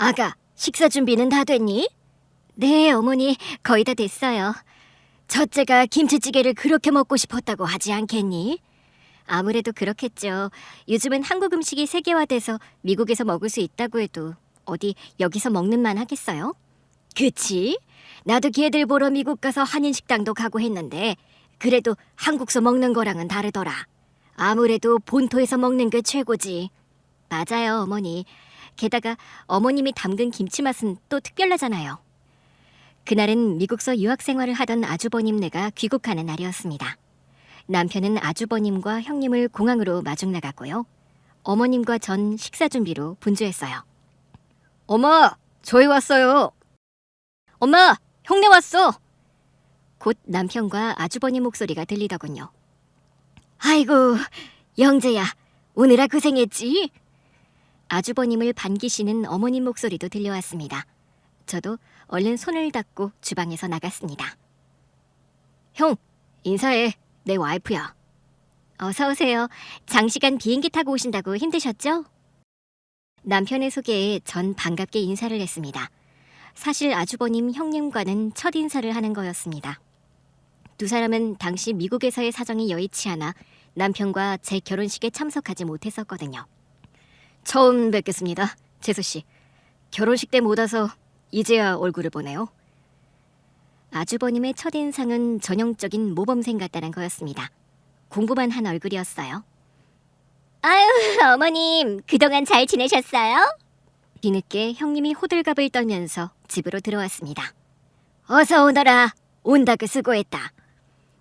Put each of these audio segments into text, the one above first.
아가, 식사 준비는 다 됐니? 네, 어머니, 거의 다 됐어요. 첫째가 김치찌개를 그렇게 먹고 싶었다고 하지 않겠니? 아무래도 그렇겠죠. 요즘은 한국 음식이 세계화돼서 미국에서 먹을 수 있다고 해도 어디 여기서 먹는 만 하겠어요? 그치? 나도 걔들 보러 미국 가서 한인 식당도 가고 했는데 그래도 한국서 먹는 거랑은 다르더라. 아무래도 본토에서 먹는 게 최고지. 맞아요, 어머니. 게다가 어머님이 담근 김치 맛은 또 특별하잖아요. 그날은 미국서 유학 생활을 하던 아주버님네가 귀국하는 날이었습니다. 남편은 아주버님과 형님을 공항으로 마중 나갔고요. 어머님과 전 식사 준비로 분주했어요. 엄마, 저희 왔어요. 엄마, 형네 왔어. 곧 남편과 아주버님 목소리가 들리더군요. 아이고, 영재야, 오느라 고생했지? 아주버님을 반기시는 어머님 목소리도 들려왔습니다. 저도 얼른 손을 닦고 주방에서 나갔습니다. 형, 인사해. 내 와이프야. 어서 오세요. 장시간 비행기 타고 오신다고 힘드셨죠? 남편의 소개에 전 반갑게 인사를 했습니다. 사실 아주버님 형님과는 첫 인사를 하는 거였습니다. 두 사람은 당시 미국에서의 사정이 여의치 않아 남편과 제 결혼식에 참석하지 못했었거든요. 처음 뵙겠습니다, 재수 씨. 결혼식 때 못 와서 이제야 얼굴을 보네요. 아주버님의 첫인상은 전형적인 모범생 같다는 거였습니다. 공부만 한 얼굴이었어요. 아유, 어머님, 그동안 잘 지내셨어요? 뒤늦게 형님이 호들갑을 떨면서 집으로 들어왔습니다. 어서 오너라. 온다고 수고했다.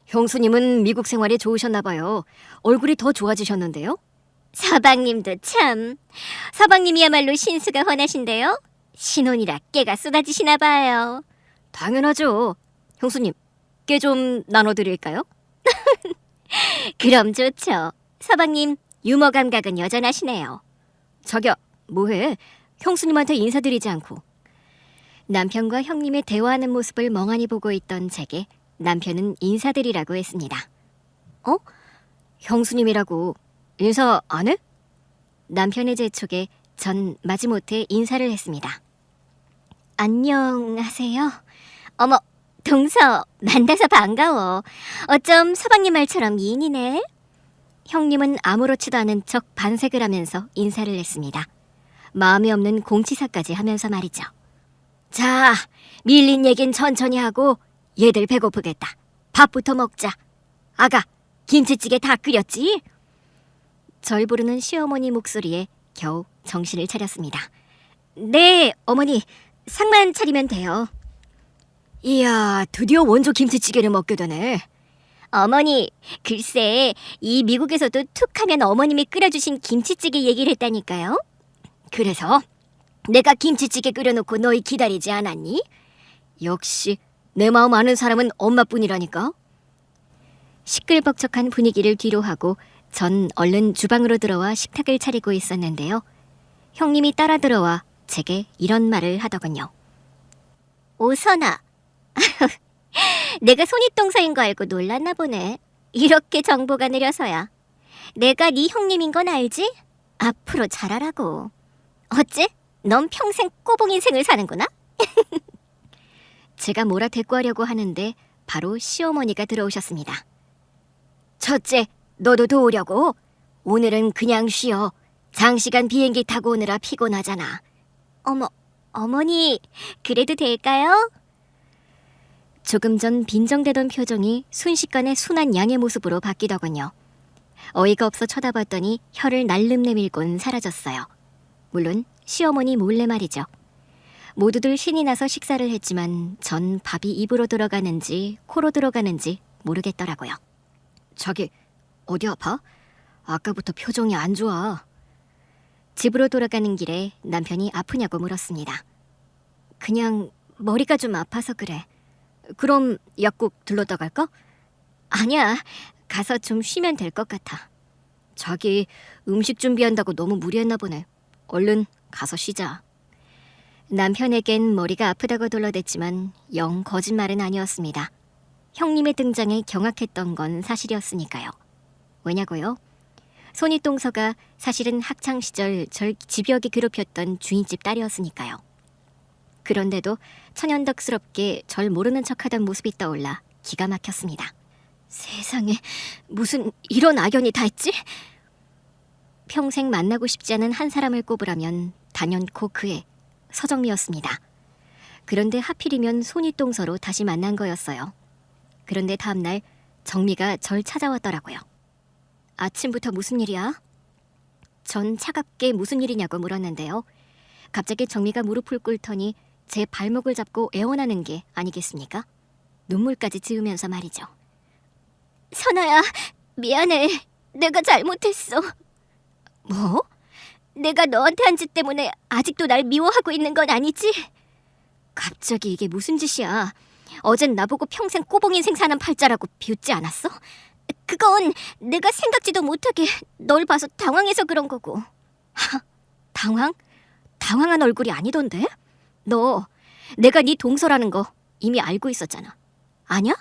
형수님은 미국 생활이 좋으셨나 봐요. 얼굴이 더 좋아지셨는데요? 서방님도 참. 서방님이야말로 신수가 훤하신데요. 신혼이라 깨가 쏟아지시나 봐요. 당연하죠. 형수님, 깨 좀 나눠드릴까요? 그럼 좋죠. 서방님, 유머 감각은 여전하시네요. 자기야, 뭐해? 형수님한테 인사드리지 않고. 남편과 형님의 대화하는 모습을 멍하니 보고 있던 제게 남편은 인사드리라고 했습니다. 어? 형수님이라고 인사 안 해? 남편의 재촉에 전 마지못해 인사를 했습니다. 안녕하세요. 어머, 동서, 만나서 반가워. 어쩜 서방님 말처럼 미인이네. 형님은 아무렇지도 않은 척 반색을 하면서 인사를 했습니다. 마음이 없는 공치사까지 하면서 말이죠. 자, 밀린 얘긴 천천히 하고 얘들 배고프겠다. 밥부터 먹자. 아가, 김치찌개 다 끓였지? 절 부르는 시어머니 목소리에 겨우 정신을 차렸습니다. 네, 어머니. 상만 차리면 돼요. 이야, 드디어 원조 김치찌개를 먹게 되네. 어머니, 글쎄 이 미국에서도 툭 하면 어머님이 끓여주신 김치찌개 얘기를 했다니까요. 그래서 내가 김치찌개 끓여놓고 너희 기다리지 않았니? 역시 내 마음 아는 사람은 엄마뿐이라니까. 시끌벅적한 분위기를 뒤로하고 전 얼른 주방으로 들어와 식탁을 차리고 있었는데요. 형님이 따라 들어와 제게 이런 말을 하더군요. 오선아, 내가 손윗동서인 거 알고 놀랐나 보네. 이렇게 정보가 느려서야. 내가 네 형님인 건 알지? 앞으로 잘하라고. 어째? 넌 평생 꼬봉 인생을 사는구나? 제가 뭐라 대꾸하려고 하는데 바로 시어머니가 들어오셨습니다. 첫째, 너도 도우려고? 오늘은 그냥 쉬어. 장시간 비행기 타고 오느라 피곤하잖아. 어머, 어머니, 그래도 될까요? 조금 전 빈정대던 표정이 순식간에 순한 양의 모습으로 바뀌더군요. 어이가 없어 쳐다봤더니 혀를 날름 내밀곤 사라졌어요. 물론 시어머니 몰래 말이죠. 모두들 신이 나서 식사를 했지만 전 밥이 입으로 들어가는지 코로 들어가는지 모르겠더라고요. 자기, 어디 아파? 아까부터 표정이 안 좋아. 집으로 돌아가는 길에 남편이 아프냐고 물었습니다. 그냥 머리가 좀 아파서 그래. 그럼 약국 들렀다 갈까? 아니야, 가서 좀 쉬면 될 것 같아. 자기 음식 준비한다고 너무 무리했나 보네. 얼른 가서 쉬자. 남편에겐 머리가 아프다고 둘러댔지만 영 거짓말은 아니었습니다. 형님의 등장에 경악했던 건 사실이었으니까요. 왜냐고요? 손윗동서가 사실은 학창시절 절 집요하게 괴롭혔던 주인집 딸이었으니까요. 그런데도 천연덕스럽게 절 모르는 척하던 모습이 떠올라 기가 막혔습니다. 세상에, 무슨 이런 악연이 다 있지? 평생 만나고 싶지 않은 한 사람을 꼽으라면 단연코 그의 서정미였습니다. 그런데 하필이면 손윗동서로 다시 만난 거였어요. 그런데 다음날 정미가 절 찾아왔더라고요. 아침부터 무슨 일이야? 전 차갑게 무슨 일이냐고 물었는데요. 갑자기 정미가 무릎을 꿇더니 제 발목을 잡고 애원하는 게 아니겠습니까? 눈물까지 지으면서 말이죠. 선아야, 미안해. 내가 잘못했어. 뭐? 내가 너한테 한 짓 때문에 아직도 날 미워하고 있는 건 아니지? 갑자기 이게 무슨 짓이야? 어젠 나보고 평생 꼬봉 인생 사는 팔자라고 비웃지 않았어? 그건 내가 생각지도 못하게 널 봐서 당황해서 그런 거고. 하, 당황? 당황한 얼굴이 아니던데? 너 내가 네 동서라는 거 이미 알고 있었잖아. 아냐?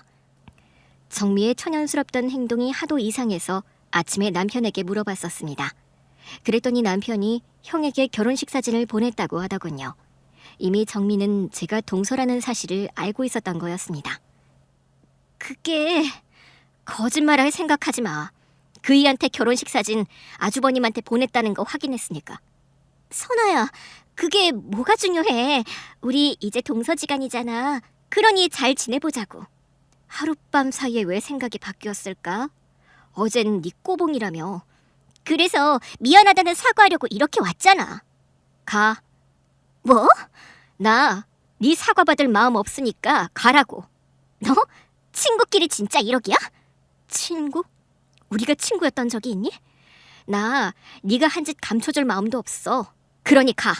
정미의 천연스럽던 행동이 하도 이상해서 아침에 남편에게 물어봤었습니다. 그랬더니 남편이 형에게 결혼식 사진을 보냈다고 하더군요. 이미 정미는 제가 동서라는 사실을 알고 있었던 거였습니다. 그게... 거짓말할 생각하지 마. 그이한테 결혼식 사진 아주버님한테 보냈다는 거 확인했으니까. 선아야, 그게 뭐가 중요해. 우리 이제 동서지간이잖아. 그러니 잘 지내보자고. 하룻밤 사이에 왜 생각이 바뀌었을까? 어젠 네 꼬봉이라며. 그래서 미안하다는 사과하려고 이렇게 왔잖아. 가. 뭐? 나 네 사과받을 마음 없으니까 가라고. 너? 친구끼리 진짜 이러기야? 친구? 우리가 친구였던 적이 있니? 나 네가 한 짓 감춰줄 마음도 없어. 그러니 가.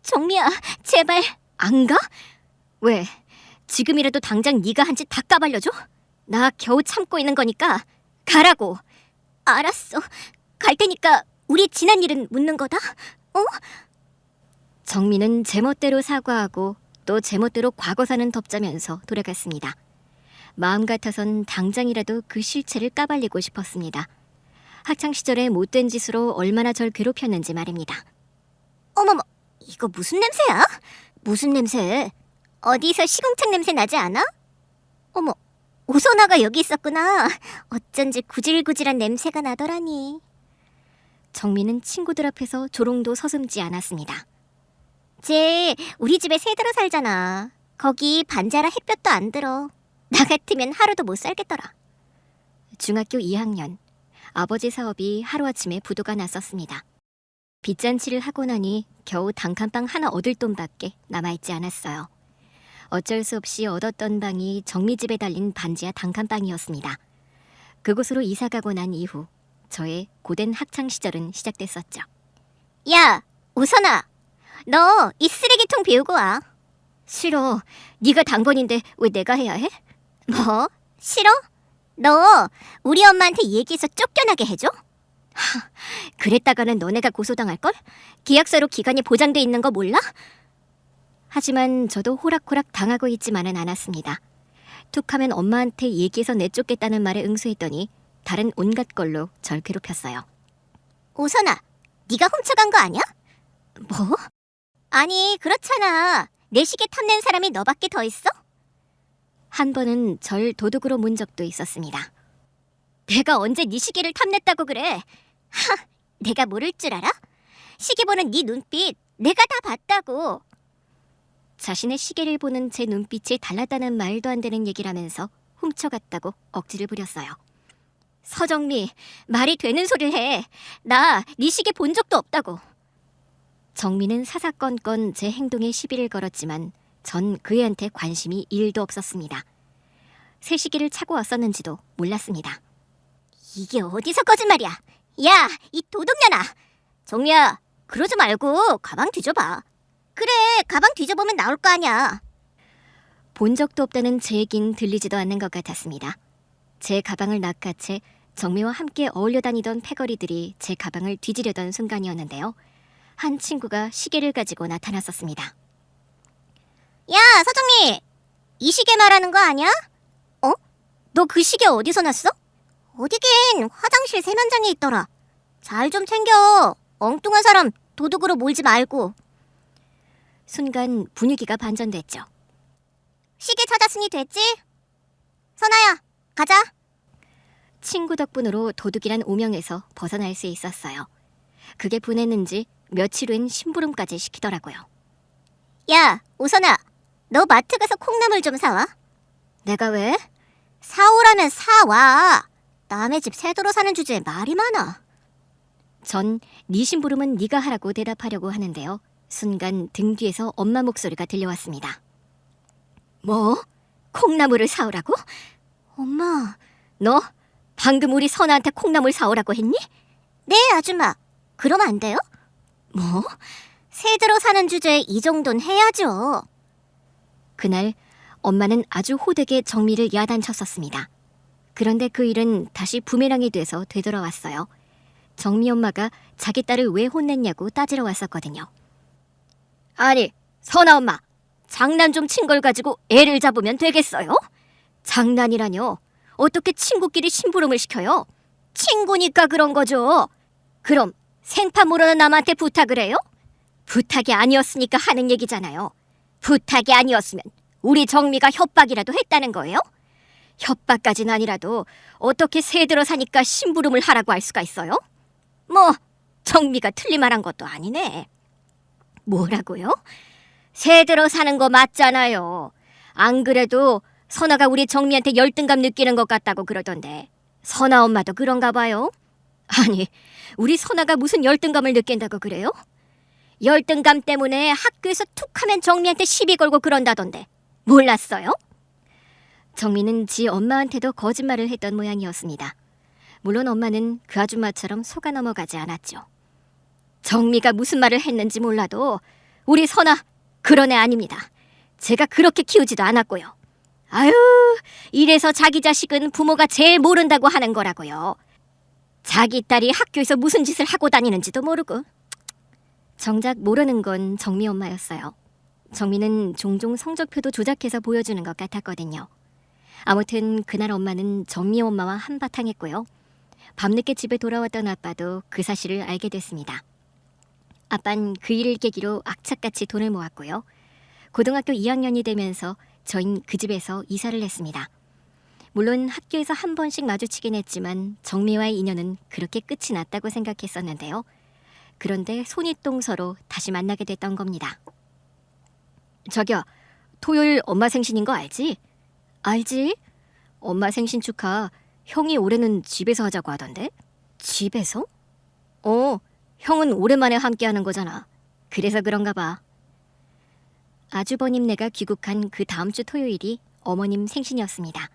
정미야, 제발. 안 가? 왜? 지금이라도 당장 네가 한 짓 다 까발려줘? 나 겨우 참고 있는 거니까 가라고. 알았어. 갈 테니까 우리 지난 일은 묻는 거다. 어? 정미는 제멋대로 사과하고 또 제멋대로 과거사는 덮자면서 돌아갔습니다. 마음 같아선 당장이라도 그 실체를 까발리고 싶었습니다. 학창시절에 못된 짓으로 얼마나 절 괴롭혔는지 말입니다. 어머머, 이거 무슨 냄새야? 무슨 냄새? 어디서 시궁창 냄새 나지 않아? 어머, 오선아가 여기 있었구나. 어쩐지 구질구질한 냄새가 나더라니. 정미는 친구들 앞에서 조롱도 서슴지 않았습니다. 쟤 우리 집에 새 들어 살잖아. 거기 반자라 햇볕도 안 들어. 나 같으면 하루도 못 살겠더라. 중학교 2학년, 아버지 사업이 하루아침에 부도가 났었습니다. 빚잔치를 하고 나니 겨우 단칸방 하나 얻을 돈밖에 남아있지 않았어요. 어쩔 수 없이 얻었던 방이 정미 집에 달린 반지하 단칸방이었습니다. 그곳으로 이사가고 난 이후 저의 고된 학창시절은 시작됐었죠. 야, 오선아, 너 이 쓰레기통 비우고 와. 싫어. 네가 당번인데 왜 내가 해야 해? 뭐? 싫어? 너 우리 엄마한테 얘기해서 쫓겨나게 해줘? 하, 그랬다가는 너네가 고소당할걸? 계약서로 기간이 보장돼 있는 거 몰라? 하지만 저도 호락호락 당하고 있지만은 않았습니다. 툭하면 엄마한테 얘기해서 내쫓겠다는 말에 응수했더니 다른 온갖 걸로 절 괴롭혔어요. 오선아, 네가 훔쳐간 거 아니야? 뭐? 아니, 그렇잖아. 내 시계 탐낸 사람이 너밖에 더 있어? 한 번은 절 도둑으로 문 적도 있었습니다. 내가 언제 네 시계를 탐냈다고 그래? 하, 내가 모를 줄 알아? 시계 보는 네 눈빛 내가 다 봤다고. 자신의 시계를 보는 제 눈빛이 달랐다는 말도 안 되는 얘기를 하면서 훔쳐갔다고 억지를 부렸어요. 서정미, 말이 되는 소리를 해. 나 네 시계 본 적도 없다고. 정미는 사사건건 제 행동에 시비를 걸었지만 전 그애한테 관심이 1도 없었습니다. 새 시계를 차고 왔었는지도 몰랐습니다. 이게 어디서 거짓말이야? 야, 이 도둑년아! 정미야, 그러지 말고 가방 뒤져봐. 그래, 가방 뒤져보면 나올 거 아니야. 본 적도 없다는 제 얘긴 들리지도 않는 것 같았습니다. 제 가방을 낚아채 정미와 함께 어울려 다니던 패거리들이 제 가방을 뒤지려던 순간이었는데요. 한 친구가 시계를 가지고 나타났었습니다. 야, 서정미! 이 시계 말하는 거 아니야? 어? 너 그 시계 어디서 났어? 어디긴 화장실 세면장에 있더라. 잘 좀 챙겨. 엉뚱한 사람 도둑으로 몰지 말고. 순간 분위기가 반전됐죠. 시계 찾았으니 됐지? 선아야, 가자. 친구 덕분으로 도둑이란 오명에서 벗어날 수 있었어요. 그게 분했는지 며칠 후엔 심부름까지 시키더라고요. 야, 오선아, 너 마트 가서 콩나물 좀 사와. 내가 왜? 사오라면 사와. 남의 집 새도로 사는 주제에 말이 많아. 전 네 심부름은 네가 하라고 대답하려고 하는데요. 순간 등 뒤에서 엄마 목소리가 들려왔습니다. 뭐? 콩나물을 사오라고? 엄마. 너 방금 우리 선아한테 콩나물 사오라고 했니? 네, 아줌마. 그러면 안 돼요? 뭐? 새도로 사는 주제에 이 정도는 해야죠. 그날 엄마는 아주 호되게 정미를 야단쳤었습니다. 그런데 그 일은 다시 부메랑이 돼서 되돌아왔어요. 정미 엄마가 자기 딸을 왜 혼냈냐고 따지러 왔었거든요. 아니, 선아 엄마, 장난 좀 친 걸 가지고 애를 잡으면 되겠어요? 장난이라뇨. 어떻게 친구끼리 심부름을 시켜요? 친구니까 그런 거죠. 그럼 생판 모르는 남한테 부탁을 해요? 부탁이 아니었으니까 하는 얘기잖아요. 부탁이 아니었으면 우리 정미가 협박이라도 했다는 거예요? 협박까지는 아니라도 어떻게 새들어 사니까 심부름을 하라고 할 수가 있어요? 뭐 정미가 틀린 말 한 것도 아니네. 뭐라고요? 새들어 사는 거 맞잖아요. 안 그래도 선아가 우리 정미한테 열등감 느끼는 것 같다고 그러던데 선아 엄마도 그런가 봐요? 아니, 우리 선아가 무슨 열등감을 느낀다고 그래요? 열등감 때문에 학교에서 툭하면 정미한테 시비 걸고 그런다던데 몰랐어요? 정미는 지 엄마한테도 거짓말을 했던 모양이었습니다. 물론 엄마는 그 아줌마처럼 속아 넘어가지 않았죠. 정미가 무슨 말을 했는지 몰라도 우리 선아 그런 애 아닙니다. 제가 그렇게 키우지도 않았고요. 아유, 이래서 자기 자식은 부모가 제일 모른다고 하는 거라고요. 자기 딸이 학교에서 무슨 짓을 하고 다니는지도 모르고. 정작 모르는 건 정미 엄마였어요. 정미는 종종 성적표도 조작해서 보여주는 것 같았거든요. 아무튼 그날 엄마는 정미 엄마와 한바탕 했고요. 밤늦게 집에 돌아왔던 아빠도 그 사실을 알게 됐습니다. 아빤 그 일을 계기로 악착같이 돈을 모았고요. 고등학교 2학년이 되면서 저흰 그 집에서 이사를 했습니다. 물론 학교에서 한 번씩 마주치긴 했지만 정미와의 인연은 그렇게 끝이 났다고 생각했었는데요. 그런데 손윗동서로 다시 만나게 됐던 겁니다. 자기야, 토요일 엄마 생신인 거 알지? 알지? 엄마 생신 축하 형이 올해는 집에서 하자고 하던데? 집에서? 형은 오랜만에 함께 하는 거잖아. 그래서 그런가 봐. 아주버님네가 귀국한 그 다음 주 토요일이 어머님 생신이었습니다.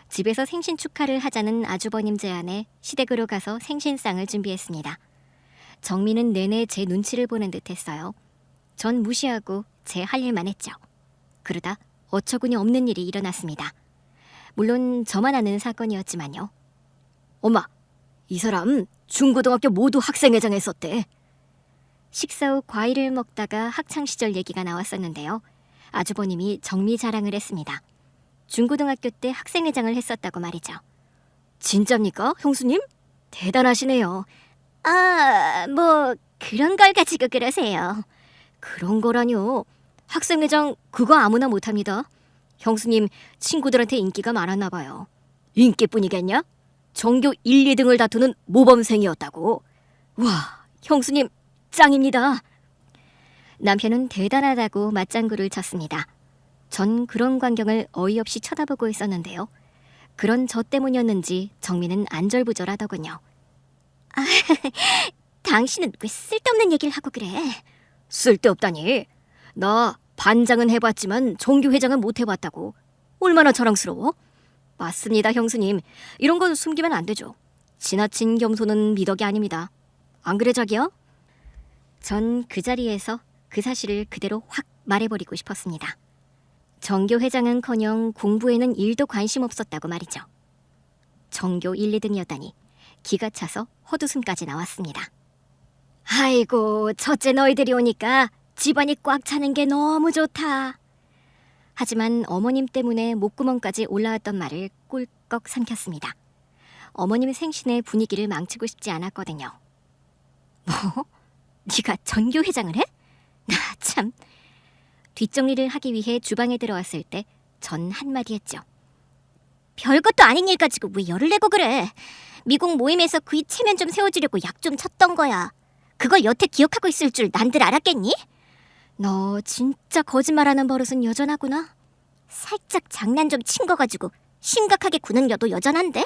집에서 생신 축하를 하자는 아주버님 제안에 시댁으로 가서 생신상을 준비했습니다. 정미는 내내 제 눈치를 보는 듯 했어요. 전 무시하고 제 할 일만 했죠. 그러다 어처구니 없는 일이 일어났습니다. 물론 저만 아는 사건이었지만요. 엄마, 이 사람 중고등학교 모두 학생회장 했었대. 식사 후 과일을 먹다가 학창시절 얘기가 나왔었는데요. 아주버님이 정미 자랑을 했습니다. 중고등학교 때 학생회장을 했었다고 말이죠. 진짜입니까, 형수님? 대단하시네요. 뭐 그런 걸 가지고 그러세요. 그런 거라뇨. 학생회장 그거 아무나 못합니다. 형수님 친구들한테 인기가 많았나 봐요. 인기뿐이겠냐? 전교 1, 2등을 다투는 모범생이었다고. 와, 형수님 짱입니다. 남편은 대단하다고 맞장구를 쳤습니다. 전 그런 광경을 어이없이 쳐다보고 있었는데요. 그런 저 때문이었는지 정미는 안절부절하더군요. 당신은 왜 쓸데없는 얘기를 하고 그래? 쓸데없다니. 나 반장은 해봤지만 정교회장은 못 해봤다고. 얼마나 자랑스러워? 맞습니다, 형수님. 이런 건 숨기면 안 되죠. 지나친 겸손은 미덕이 아닙니다. 안 그래, 자기야? 전 그 자리에서 그 사실을 그대로 확 말해버리고 싶었습니다. 정교회장은커녕 공부에는 1도 관심 없었다고 말이죠. 전교 1, 2등이었다니 기가 차서 헛웃음까지 나왔습니다. 아이고, 첫째 너희들이 오니까 집안이 꽉 차는 게 너무 좋다. 하지만 어머님 때문에 목구멍까지 올라왔던 말을 꿀꺽 삼켰습니다. 어머님 생신의 분위기를 망치고 싶지 않았거든요. 뭐? 네가 전교회장을 해? 나 참. 뒷정리를 하기 위해 주방에 들어왔을 때 전 한마디 했죠. 별것도 아닌 일 가지고 왜 열을 내고 그래. 미국 모임에서 그이 체면 좀 세워주려고 약 좀 쳤던 거야. 그걸 여태 기억하고 있을 줄 난들 알았겠니? 너 진짜 거짓말하는 버릇은 여전하구나. 살짝 장난 좀 친 거 가지고 심각하게 구는 여도 여전한데?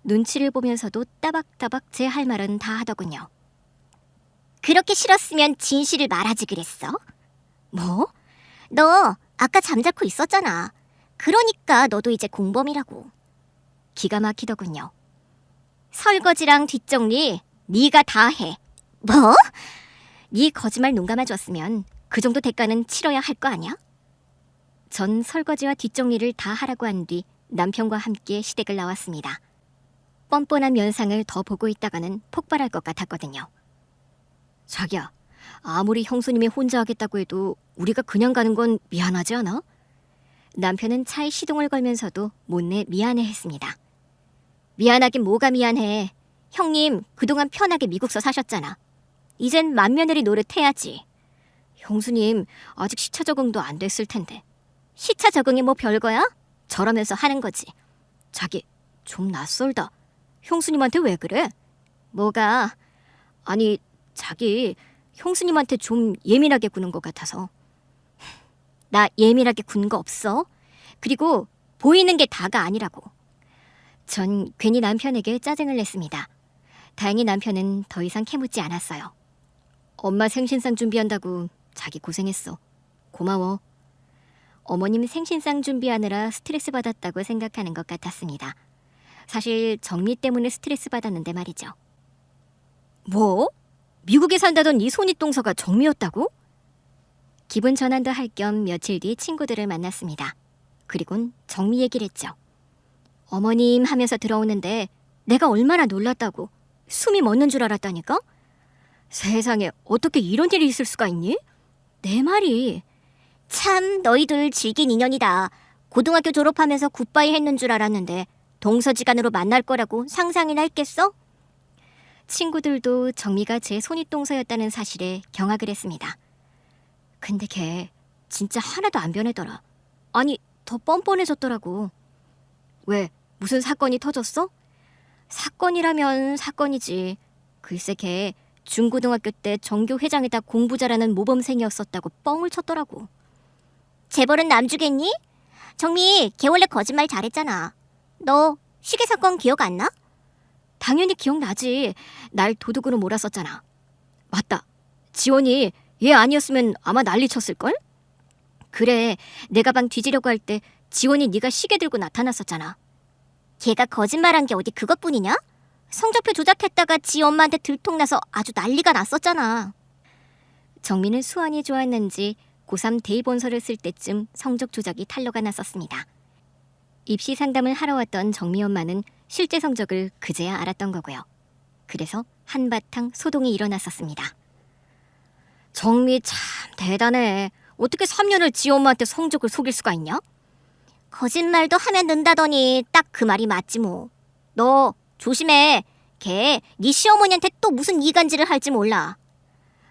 눈치를 보면서도 따박따박 제 할 말은 다 하더군요. 그렇게 싫었으면 진실을 말하지 그랬어? 뭐? 너 아까 잠자코 있었잖아. 그러니까 너도 이제 공범이라고. 기가 막히더군요. 설거지랑 뒷정리 네가 다 해. 뭐? 네 거짓말 눈 감아줬으면 그 정도 대가는 치러야 할 거 아니야? 전 설거지와 뒷정리를 다 하라고 한 뒤 남편과 함께 시댁을 나왔습니다. 뻔뻔한 면상을 더 보고 있다가는 폭발할 것 같았거든요. 자기야, 아무리 형수님이 혼자 하겠다고 해도 우리가 그냥 가는 건 미안하지 않아? 남편은 차에 시동을 걸면서도 못내 미안해했습니다. 미안하긴 뭐가 미안해. 형님 그동안 편하게 미국서 사셨잖아. 이젠 맏며느리 노릇해야지. 형수님 아직 시차 적응도 안 됐을 텐데. 시차 적응이 뭐 별거야? 저러면서 하는 거지. 자기 좀 낯설다. 형수님한테 왜 그래? 뭐가? 아니 자기 형수님한테 좀 예민하게 구는 것 같아서. 나 예민하게 군 거 없어. 그리고 보이는 게 다가 아니라고. 전 괜히 남편에게 짜증을 냈습니다. 다행히 남편은 더 이상 캐묻지 않았어요. 엄마 생신상 준비한다고 자기 고생했어. 고마워. 어머님 생신상 준비하느라 스트레스 받았다고 생각하는 것 같았습니다. 사실 정리 때문에 스트레스 받았는데 말이죠. 뭐? 미국에 산다던 이 손윗동서가 정미였다고? 기분 전환도 할 겸 며칠 뒤 친구들을 만났습니다. 그리곤 정미 얘기를 했죠. 어머님 하면서 들어오는데 내가 얼마나 놀랐다고. 숨이 멎는 줄 알았다니까? 세상에 어떻게 이런 일이 있을 수가 있니? 내 말이. 참 너희들 질긴 인연이다. 고등학교 졸업하면서 굿바이 했는 줄 알았는데 동서지간으로 만날 거라고 상상이나 했겠어? 친구들도 정미가 제 손윗동서였다는 사실에 경악을 했습니다. 근데 걔 진짜 하나도 안 변했더라. 아니 더 뻔뻔해졌더라고. 왜? 무슨 사건이 터졌어? 사건이라면 사건이지. 글쎄 걔 중고등학교 때 정교 회장에다 공부 잘하는 모범생이었었다고 뻥을 쳤더라고. 재벌은 남주겠니? 정미 걔 원래 거짓말 잘했잖아. 너 시계 사건 기억 안 나? 당연히 기억나지. 날 도둑으로 몰았었잖아. 맞다. 지원이 얘 아니었으면 아마 난리 쳤을걸? 그래, 내 가방 뒤지려고 할 때 지원이 네가 시계 들고 나타났었잖아. 걔가 거짓말한 게 어디 그것뿐이냐? 성적표 조작했다가 지 엄마한테 들통나서 아주 난리가 났었잖아. 정민은 수완이 좋았는지 고3 대입원서를 쓸 때쯤 성적 조작이 탄로가 났었습니다. 입시 상담을 하러 왔던 정미 엄마는 실제 성적을 그제야 알았던 거고요. 그래서 한바탕 소동이 일어났었습니다. 정미 참 대단해. 어떻게 3년을 지 엄마한테 성적을 속일 수가 있냐? 거짓말도 하면 는다더니 딱 그 말이 맞지 뭐. 너 조심해. 걔 네 시어머니한테 또 무슨 이간질을 할지 몰라.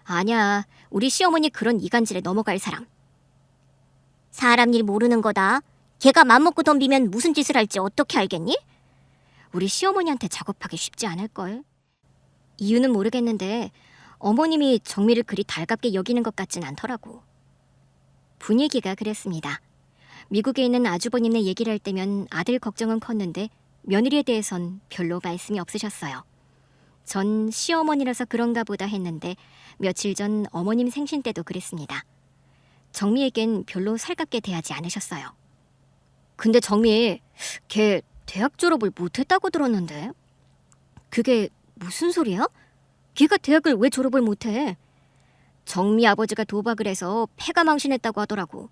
아니야. 우리 시어머니 그런 이간질에 넘어갈 사람. 사람 일 모르는 거다. 걔가 맘먹고 덤비면 무슨 짓을 할지 어떻게 알겠니? 우리 시어머니한테 작업하기 쉽지 않을걸. 이유는 모르겠는데 어머님이 정미를 그리 달갑게 여기는 것 같진 않더라고. 분위기가 그랬습니다. 미국에 있는 아주버님네 얘기를 할 때면 아들 걱정은 컸는데 며느리에 대해선 별로 말씀이 없으셨어요. 전 시어머니라서 그런가 보다 했는데 며칠 전 어머님 생신 때도 그랬습니다. 정미에겐 별로 살갑게 대하지 않으셨어요. 근데 정미, 걔 대학 졸업을 못했다고 들었는데. 그게 무슨 소리야? 걔가 대학을 왜 졸업을 못해? 정미 아버지가 도박을 해서 패가 망신했다고 하더라고.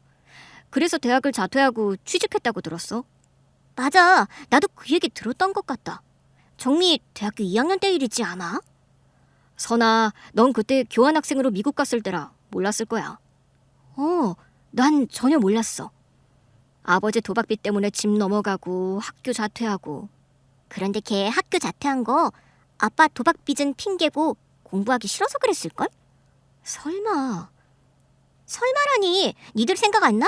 그래서 대학을 자퇴하고 취직했다고 들었어. 맞아. 나도 그 얘기 들었던 것 같다. 정미 대학교 2학년 때 일이지 아마? 선아, 넌 그때 교환학생으로 미국 갔을 때라 몰랐을 거야. 난 전혀 몰랐어. 아버지 도박빚 때문에 집 넘어가고 학교 자퇴하고. 그런데 걔 학교 자퇴한 거 아빠 도박빚은 핑계고 공부하기 싫어서 그랬을걸? 설마. 설마라니. 니들 생각 안 나?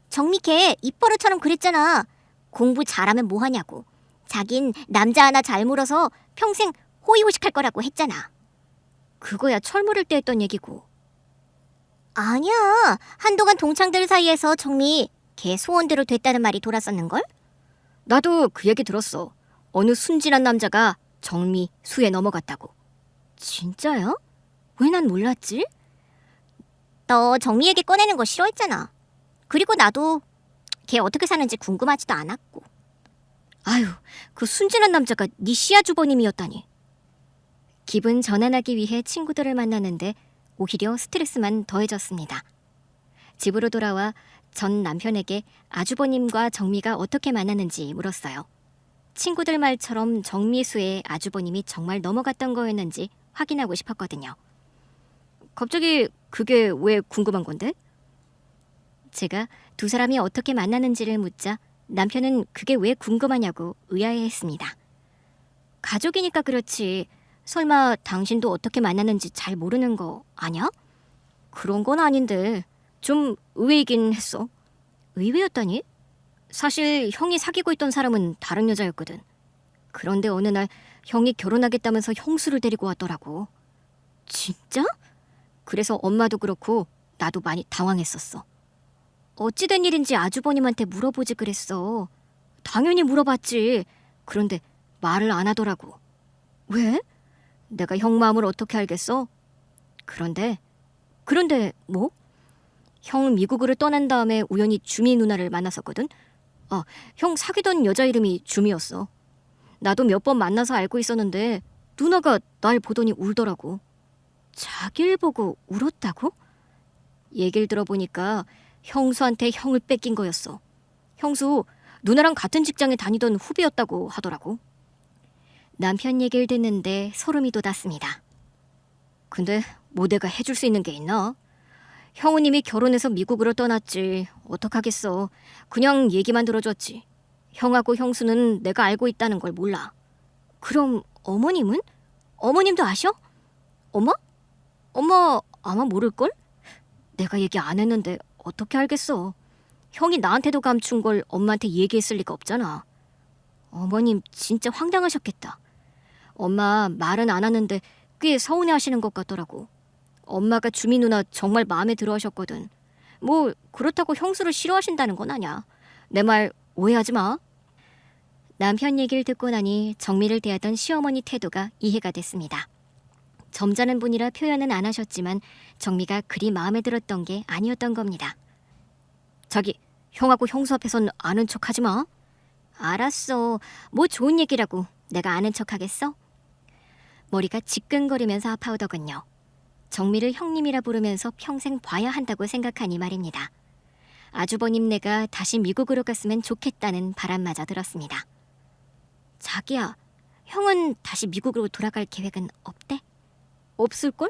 정미 걔 입버릇처럼 그랬잖아. 공부 잘하면 뭐하냐고. 자긴 남자 하나 잘 물어서 평생 호의호식할 거라고 했잖아. 그거야 철물을 때 했던 얘기고. 아니야. 한동안 동창들 사이에서 정미 걔 소원대로 됐다는 말이 돌았었는걸? 나도 그 얘기 들었어. 어느 순진한 남자가 정미 수에 넘어갔다고. 진짜야? 왜 난 몰랐지? 너 정미 얘기 꺼내는 거 싫어했잖아. 그리고 나도 걔 어떻게 사는지 궁금하지도 않았고. 아유, 그 순진한 남자가 네 시아 주버님이었다니. 기분 전환하기 위해 친구들을 만나는데 오히려 스트레스만 더해졌습니다. 집으로 돌아와 전 남편에게 아주버님과 정미가 어떻게 만났는지 물었어요. 친구들 말처럼 정미수의 아주버님이 정말 넘어갔던 거였는지 확인하고 싶었거든요. 갑자기 그게 왜 궁금한 건데? 제가 두 사람이 어떻게 만났는지를 묻자 남편은 그게 왜 궁금하냐고 의아해했습니다. 가족이니까 그렇지. 설마 당신도 어떻게 만났는지 잘 모르는 거 아냐? 그런 건 아닌데 좀 의외이긴 했어. 의외였다니? 사실 형이 사귀고 있던 사람은 다른 여자였거든. 그런데 어느 날 형이 결혼하겠다면서 형수를 데리고 왔더라고. 진짜? 그래서 엄마도 그렇고 나도 많이 당황했었어. 어찌된 일인지 아주버님한테 물어보지 그랬어. 당연히 물어봤지. 그런데 말을 안 하더라고. 왜? 내가 형 마음을 어떻게 알겠어? 그런데 뭐? 형 미국으로 떠난 다음에 우연히 주미 누나를 만났었거든. 형 사귀던 여자 이름이 주미였어. 나도 몇 번 만나서 알고 있었는데 누나가 날 보더니 울더라고. 자기를 보고 울었다고? 얘기를 들어보니까 형수한테 형을 뺏긴 거였어. 형수 누나랑 같은 직장에 다니던 후배였다고 하더라고. 남편 얘기를 듣는데 소름이 돋았습니다. 근데 뭐 내가 해줄 수 있는 게 있나? 형은 이미 결혼해서 미국으로 떠났지. 어떡하겠어. 그냥 얘기만 들어줬지. 형하고 형수는 내가 알고 있다는 걸 몰라. 그럼 어머님은? 어머님도 아셔? 엄마? 엄마 아마 모를걸? 내가 얘기 안 했는데 어떻게 알겠어. 형이 나한테도 감춘 걸 엄마한테 얘기했을 리가 없잖아. 어머님 진짜 황당하셨겠다. 엄마 말은 안 하는데 꽤 서운해하시는 것 같더라고. 엄마가 주미 누나 정말 마음에 들어 하셨거든. 뭐 그렇다고 형수를 싫어하신다는 건 아냐. 내 말 오해하지 마. 남편 얘기를 듣고 나니 정미를 대하던 시어머니 태도가 이해가 됐습니다. 점잖은 분이라 표현은 안 하셨지만 정미가 그리 마음에 들었던 게 아니었던 겁니다. 자기 형하고 형수 앞에선 아는 척 하지 마. 알았어. 뭐 좋은 얘기라고 내가 아는 척 하겠어? 머리가 지끈거리면서 아파오더군요. 정미를 형님이라 부르면서 평생 봐야 한다고 생각하니 말입니다. 아주버님네가 다시 미국으로 갔으면 좋겠다는 바람마저 들었습니다. 자기야, 형은 다시 미국으로 돌아갈 계획은 없대? 없을걸?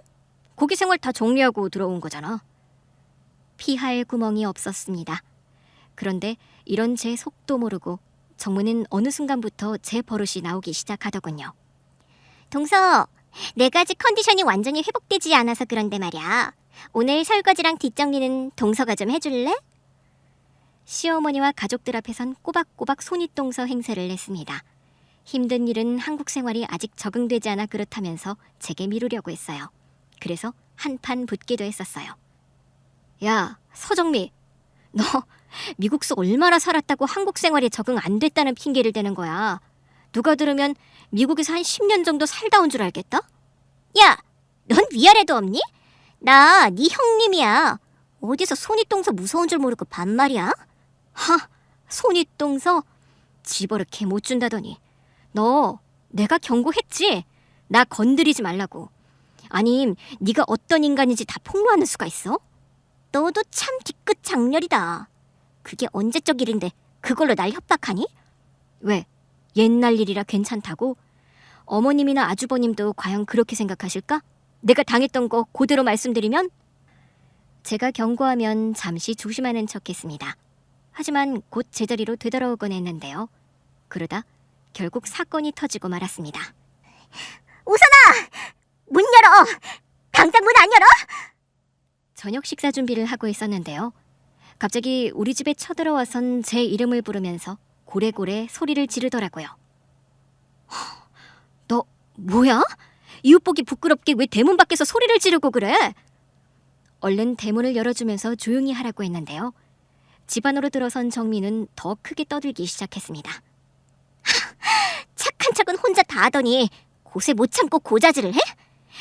거기 생활 다 정리하고 들어온 거잖아. 피할 구멍이 없었습니다. 그런데 이런 제 속도 모르고 정무는 어느 순간부터 제 버릇이 나오기 시작하더군요. 동서, 내가 아직 컨디션이 완전히 회복되지 않아서 그런데 말이야. 오늘 설거지랑 뒷정리는 동서가 좀 해줄래? 시어머니와 가족들 앞에선 꼬박꼬박 손윗동서 행세를 했습니다. 힘든 일은 한국 생활이 아직 적응되지 않아 그렇다면서 제게 미루려고 했어요. 그래서 한판 붙기도 했었어요. 야, 서정미, 너 미국서 얼마나 살았다고 한국 생활에 적응 안 됐다는 핑계를 대는 거야. 누가 들으면 미국에서 한 10년 정도 살다 온 줄 알겠다? 야, 넌 위아래도 없니? 나 네 형님이야. 어디서 손윗동서 무서운 줄 모르고 반말이야? 하, 손윗동서? 집어넣게 못 준다더니. 너 내가 경고했지? 나 건드리지 말라고. 아님 네가 어떤 인간인지 다 폭로하는 수가 있어? 너도 참 뒤끝 장렬이다. 그게 언제적 일인데 그걸로 날 협박하니? 왜? 옛날 일이라 괜찮다고? 어머님이나 아주버님도 과연 그렇게 생각하실까? 내가 당했던 거 그대로 말씀드리면? 제가 경고하면 잠시 조심하는 척했습니다. 하지만 곧 제자리로 되돌아오곤 했는데요. 그러다 결국 사건이 터지고 말았습니다. 우선아! 문 열어! 당장 문 안 열어? 저녁 식사 준비를 하고 있었는데요. 갑자기 우리 집에 쳐들어와선 제 이름을 부르면서 고래고래 소리를 지르더라고요. 너 뭐야? 이웃 보기 부끄럽게 왜 대문 밖에서 소리를 지르고 그래? 얼른 대문을 열어주면서 조용히 하라고 했는데요. 집 안으로 들어선 정민은 더 크게 떠들기 시작했습니다. 착한 척은 혼자 다 하더니 곳에 못 참고 고자질을 해?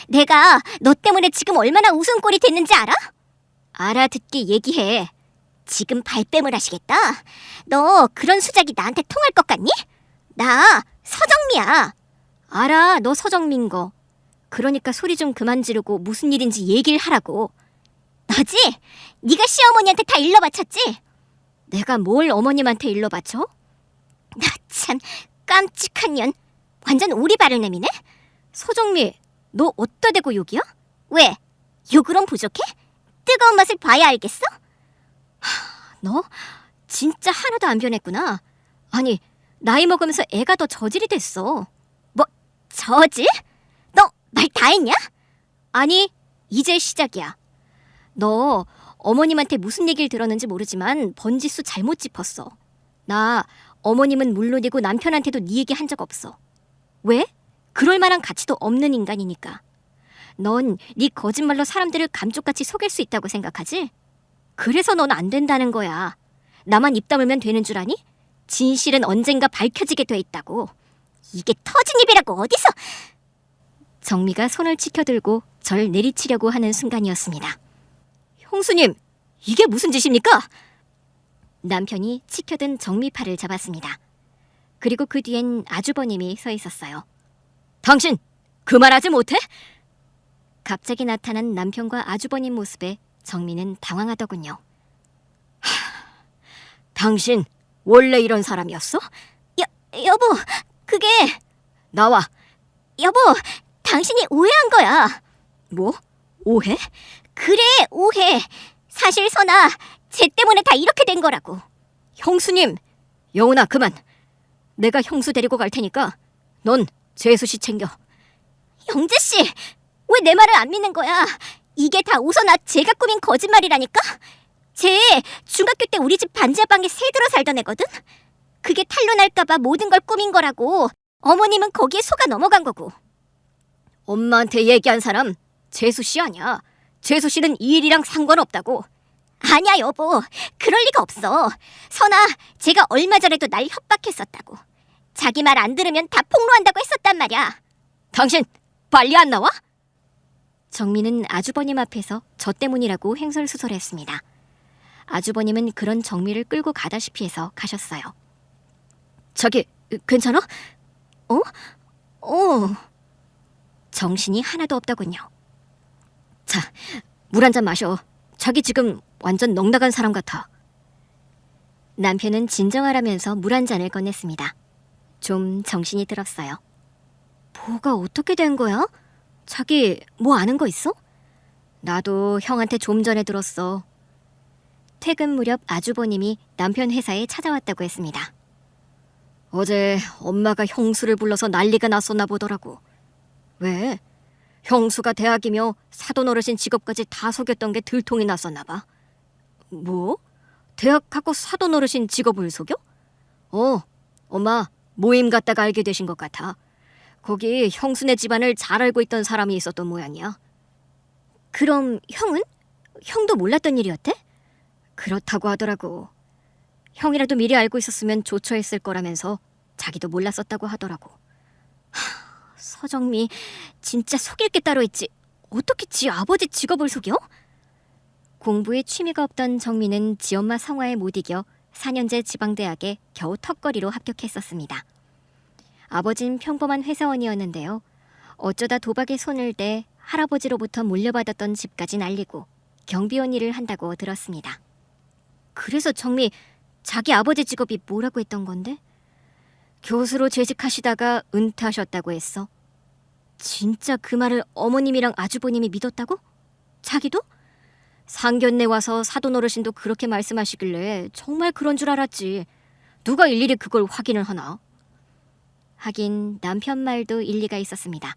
내가 너 때문에 지금 얼마나 웃음꼴이 됐는지 알아? 알아듣게 얘기해. 지금 발뺌을 하시겠다. 너 그런 수작이 나한테 통할 것 같니? 나 서정미야. 알아, 너 서정민 거. 그러니까 소리 좀 그만 지르고 무슨 일인지 얘기를 하라고. 너지? 네가 시어머니한테 다 일러 바쳤지? 내가 뭘 어머님한테 일러 바쳐? 나 참 깜찍한 년. 완전 오리발을 내미네? 서정미, 너 어디다 대고 욕이야? 왜? 욕으론 부족해? 뜨거운 맛을 봐야 알겠어? 너 진짜 하나도 안 변했구나. 아니, 나이 먹으면서 애가 더 저질이 됐어. 뭐 저질? 너 말 다 했냐? 아니, 이제 시작이야. 너 어머님한테 무슨 얘기를 들었는지 모르지만 번지수 잘못 짚었어. 나 어머님은 물론이고 남편한테도 네 얘기 한 적 없어. 왜? 그럴 만한 가치도 없는 인간이니까. 넌 네 거짓말로 사람들을 감쪽같이 속일 수 있다고 생각하지? 그래서 넌 안 된다는 거야. 나만 입 다물면 되는 줄 아니? 진실은 언젠가 밝혀지게 돼 있다고. 이게 터진 입이라고 어디서? 정미가 손을 치켜들고 절 내리치려고 하는 순간이었습니다. 형수님, 이게 무슨 짓입니까? 남편이 치켜든 정미 팔을 잡았습니다. 그리고 그 뒤엔 아주버님이 서 있었어요. 당신, 그 말하지 못해? 갑자기 나타난 남편과 아주버님 모습에 정미는 당황하더군요. 당신, 원래 이런 사람이었어? 여보, 그게 나와. 여보, 당신이 오해한 거야. 뭐? 오해? 그래, 오해. 사실 선아, 쟤 때문에 다 이렇게 된 거라고. 형수님, 여운아 그만. 내가 형수 데리고 갈 테니까 넌 재수 씨 챙겨. 영재 씨, 왜 내 말을 안 믿는 거야? 이게 다 오선아 제가 꾸민 거짓말이라니까? 쟤 중학교 때 우리 집 반지하방에 새들어 살던 애거든? 그게 탄로 날까봐 모든 걸 꾸민 거라고. 어머님은 거기에 속아 넘어간 거고. 엄마한테 얘기한 사람 재수 씨 아니야. 재수 씨는 이 일이랑 상관없다고. 아니야 여보, 그럴 리가 없어. 선아, 제가 얼마 전에도 날 협박했었다고. 자기 말 안 들으면 다 폭로한다고 했었단 말이야. 당신 빨리 안 나와? 정민은 아주버님 앞에서 저 때문이라고 횡설수설했습니다. 아주버님은 그런 정미를 끌고 가다시피 해서 가셨어요. 자기 괜찮아? 정신이 하나도 없더군요. 자, 물 한 잔 마셔. 자기 지금 완전 넋나간 사람 같아. 남편은 진정하라면서 물 한 잔을 건넸습니다. 좀 정신이 들었어요. 뭐가 어떻게 된 거야? 자기 뭐 아는 거 있어? 나도 형한테 좀 전에 들었어. 퇴근 무렵 아주버님이 남편 회사에 찾아왔다고 했습니다. 어제 엄마가 형수를 불러서 난리가 났었나 보더라고. 왜? 형수가 대학이며 사돈 어르신 직업까지 다 속였던 게 들통이 났었나 봐. 뭐? 대학하고 사돈 어르신 직업을 속여? 엄마 모임 갔다가 알게 되신 것 같아. 거기 형수네 집안을 잘 알고 있던 사람이 있었던 모양이야. 그럼 형은? 형도 몰랐던 일이었대? 그렇다고 하더라고. 형이라도 미리 알고 있었으면 조처했을 거라면서 자기도 몰랐었다고 하더라고. 서정미 진짜 속일 게 따로 있지. 어떻게 지 아버지 직업을 속여? 공부에 취미가 없던 정미는 지 엄마 성화에 못 이겨 4년제 지방대학에 겨우 턱걸이로 합격했었습니다. 아버진 평범한 회사원이었는데요. 어쩌다 도박에 손을 대 할아버지로부터 물려받았던 집까지 날리고 경비원 일을 한다고 들었습니다. 그래서 정미 자기 아버지 직업이 뭐라고 했던 건데? 교수로 재직하시다가 은퇴하셨다고 했어. 진짜 그 말을 어머님이랑 아주버님이 믿었다고? 자기도? 상견례 와서 사돈 어르신도 그렇게 말씀하시길래 정말 그런 줄 알았지. 누가 일일이 그걸 확인을 하나? 하긴 남편 말도 일리가 있었습니다.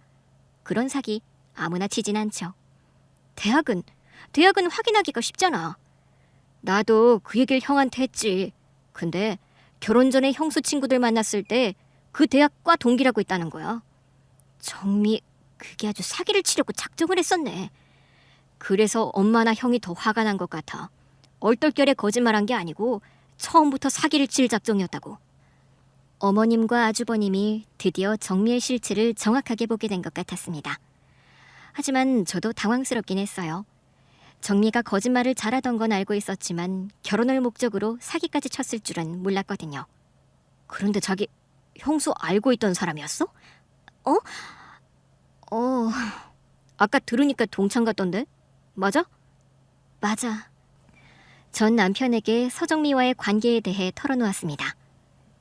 그런 사기 아무나 치진 않죠. 대학은 대학은 확인하기가 쉽잖아. 나도 그 얘기를 형한테 했지. 근데 결혼 전에 형수 친구들 만났을 때 그 대학과 동기라고 했다는 거야. 정미, 그게 아주 사기를 치려고 작정을 했었네. 그래서 엄마나 형이 더 화가 난 것 같아. 얼떨결에 거짓말한 게 아니고 처음부터 사기를 칠 작정이었다고. 어머님과 아주버님이 드디어 정미의 실체를 정확하게 보게 된 것 같았습니다. 하지만 저도 당황스럽긴 했어요. 정미가 거짓말을 잘하던 건 알고 있었지만 결혼을 목적으로 사기까지 쳤을 줄은 몰랐거든요. 그런데 자기 형수 알고 있던 사람이었어? 아까 들으니까 동창 같던데? 맞아? 맞아. 전 남편에게 서정미와의 관계에 대해 털어놓았습니다.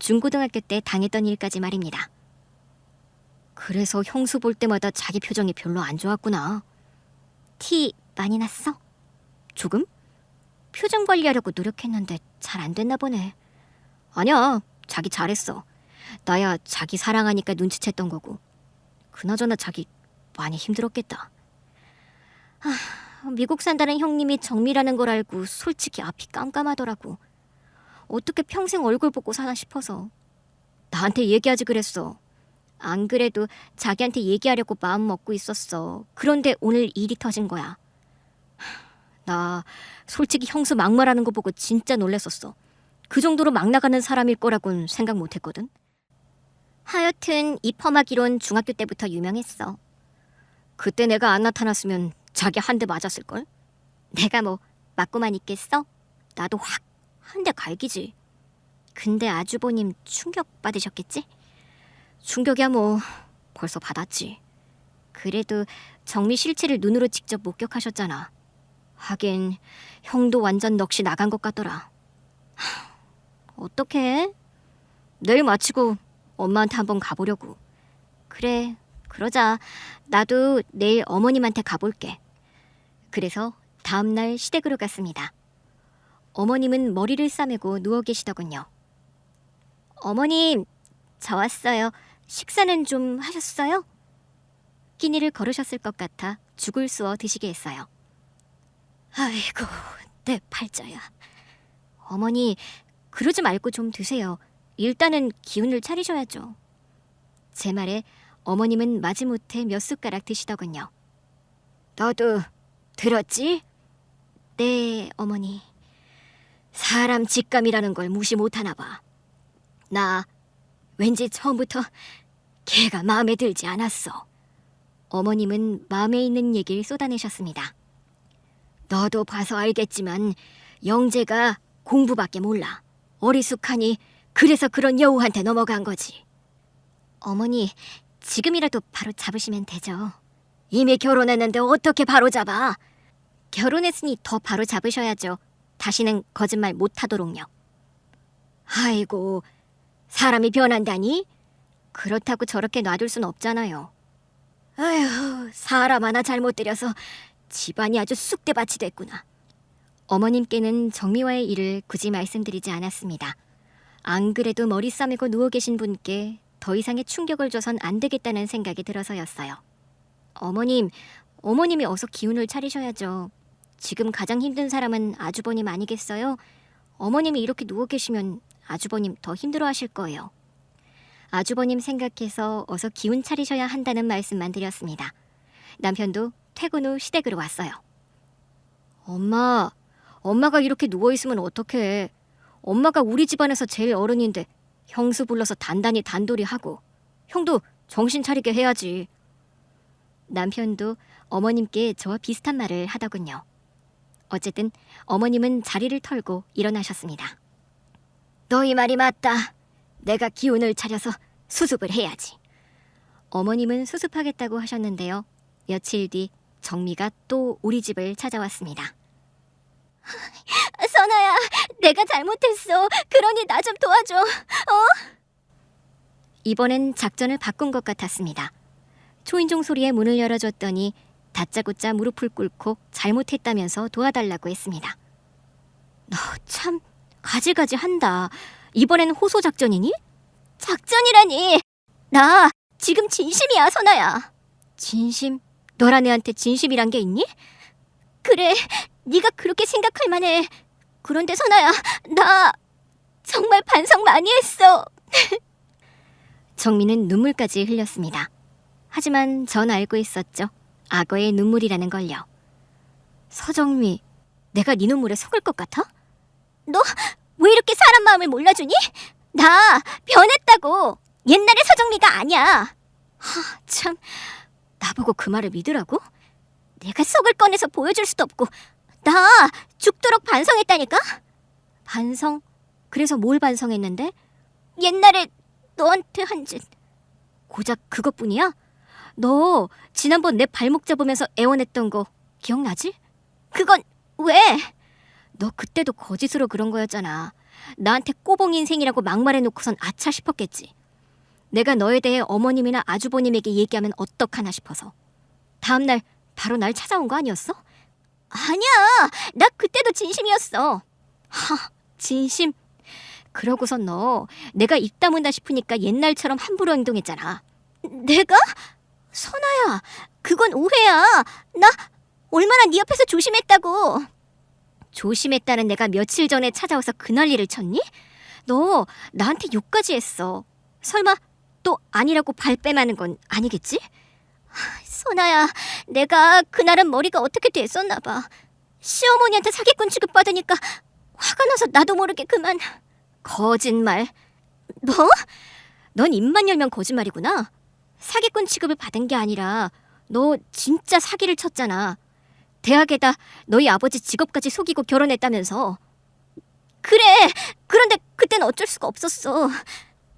중고등학교 때 당했던 일까지 말입니다. 그래서 형수 볼 때마다 자기 표정이 별로 안 좋았구나. 티 많이 났어? 조금? 표정 관리하려고 노력했는데 잘 안 됐나 보네. 아니야, 자기 잘했어. 나야 자기 사랑하니까 눈치챘던 거고. 그나저나 자기 많이 힘들었겠다. 미국 산다는 형님이 정미라는 걸 알고 솔직히 앞이 깜깜하더라고. 어떻게 평생 얼굴 보고 사나 싶어서. 나한테 얘기하지 그랬어. 안 그래도 자기한테 얘기하려고 마음 먹고 있었어. 그런데 오늘 일이 터진 거야. 나 솔직히 형수 막말하는 거 보고 진짜 놀랬었어. 그 정도로 막 나가는 사람일 거라고는 생각 못 했거든. 하여튼 이 펌하기론 중학교 때부터 유명했어. 그때 내가 안 나타났으면 자기 한 대 맞았을걸? 내가 뭐 맞고만 있겠어? 나도 확 한 대 갈기지. 근데 아주버님 충격 받으셨겠지? 충격이야 뭐 벌써 받았지. 그래도 정미 실체를 눈으로 직접 목격하셨잖아. 하긴 형도 완전 넋이 나간 것 같더라. 어떡해? 내일 마치고 엄마한테 한번 가보려고. 그래, 그러자. 나도 내일 어머님한테 가볼게. 그래서 다음날 시댁으로 갔습니다. 어머님은 머리를 싸매고 누워 계시더군요. 어머님, 저 왔어요. 식사는 좀 하셨어요? 끼니를 걸으셨을 것 같아 죽을 쑤어 드시게 했어요. 아이고, 내 팔자야. 어머니, 그러지 말고 좀 드세요. 일단은 기운을 차리셔야죠. 제 말에 어머님은 마지못해 몇 숟가락 드시더군요. 너도 들었지? 네, 어머니. 사람 직감이라는 걸 무시 못하나 봐. 나 왠지 처음부터 걔가 마음에 들지 않았어. 어머님은 마음에 있는 얘기를 쏟아내셨습니다. 너도 봐서 알겠지만 영재가 공부밖에 몰라. 어리숙하니 그래서 그런 여우한테 넘어간 거지. 어머니, 지금이라도 바로 잡으시면 되죠. 이미 결혼했는데 어떻게 바로 잡아? 결혼했으니 더 바로 잡으셔야죠. 다시는 거짓말 못하도록요. 아이고, 사람이 변한다니? 그렇다고 저렇게 놔둘 순 없잖아요. 아휴, 사람 하나 잘못 들여서 집안이 아주 쑥대밭이 됐구나. 어머님께는 정미와의 일을 굳이 말씀드리지 않았습니다. 안 그래도 머리 싸매고 누워 계신 분께 더 이상의 충격을 줘선 안 되겠다는 생각이 들어서였어요. 어머님이 어서 기운을 차리셔야죠. 지금 가장 힘든 사람은 아주버님 아니겠어요? 어머님이 이렇게 누워 계시면 아주버님 더 힘들어하실 거예요. 아주버님 생각해서 어서 기운 차리셔야 한다는 말씀만 드렸습니다. 남편도 퇴근 후 시댁으로 왔어요. 엄마가 이렇게 누워있으면 어떡해. 엄마가 우리 집안에서 제일 어른인데 형수 불러서 단단히 단돌이하고 형도 정신 차리게 해야지. 남편도 어머님께 저와 비슷한 말을 하더군요. 어쨌든 어머님은 자리를 털고 일어나셨습니다. 너희 말이 맞다. 내가 기운을 차려서 수습을 해야지. 어머님은 수습하겠다고 하셨는데요. 며칠 뒤 정미가 또 우리 집을 찾아왔습니다. 선아야, 내가 잘못했어. 그러니 나 좀 도와줘. 이번엔 작전을 바꾼 것 같았습니다. 초인종 소리에 문을 열어줬더니 다짜고짜 무릎을 꿇고 잘못했다면서 도와달라고 했습니다. 너 참 가지가지 한다. 이번엔 호소 작전이니? 작전이라니. 나 지금 진심이야, 선아야. 진심? 너란 애한테 진심이란 게 있니? 그래, 네가 그렇게 생각할 만해. 그런데 선아야, 나 정말 반성 많이 했어. 정민은 눈물까지 흘렸습니다. 하지만 전 알고 있었죠. 악어의 눈물이라는 걸요. 서정미, 내가 네 눈물에 속을 것 같아? 너 왜 이렇게 사람 마음을 몰라주니? 나 변했다고. 옛날의 서정미가 아니야. 참, 나보고 그 말을 믿으라고? 내가 속을 꺼내서 보여줄 수도 없고 나 죽도록 반성했다니까? 반성? 그래서 뭘 반성했는데? 옛날에 너한테 한 짓. 고작 그것뿐이야? 너 지난번 내 발목 잡으면서 애원했던 거 기억나지? 그건 왜? 너 그때도 거짓으로 그런 거였잖아. 나한테 꼬봉 인생이라고 막말해놓고선 아차 싶었겠지. 내가 너에 대해 어머님이나 아주버님에게 얘기하면 어떡하나 싶어서. 다음날 바로 날 찾아온 거 아니었어? 아니야. 나 그때도 진심이었어. 진심? 그러고선 너 내가 입 다문다 싶으니까 옛날처럼 함부로 행동했잖아. 내가? 선아야, 그건 오해야. 나 얼마나 네 옆에서 조심했다고. 조심했다는 내가 며칠 전에 찾아와서 그 난리를 쳤니? 너 나한테 욕까지 했어. 설마 또 아니라고 발뺌하는 건 아니겠지? 선아야, 내가 그날은 머리가 어떻게 됐었나 봐. 시어머니한테 사기꾼 취급받으니까 화가 나서 나도 모르게 그만. 거짓말. 뭐? 넌 입만 열면 거짓말이구나. 사기꾼 취급을 받은 게 아니라 너 진짜 사기를 쳤잖아. 대학에다 너희 아버지 직업까지 속이고 결혼했다면서. 그래. 그런데 그땐 어쩔 수가 없었어.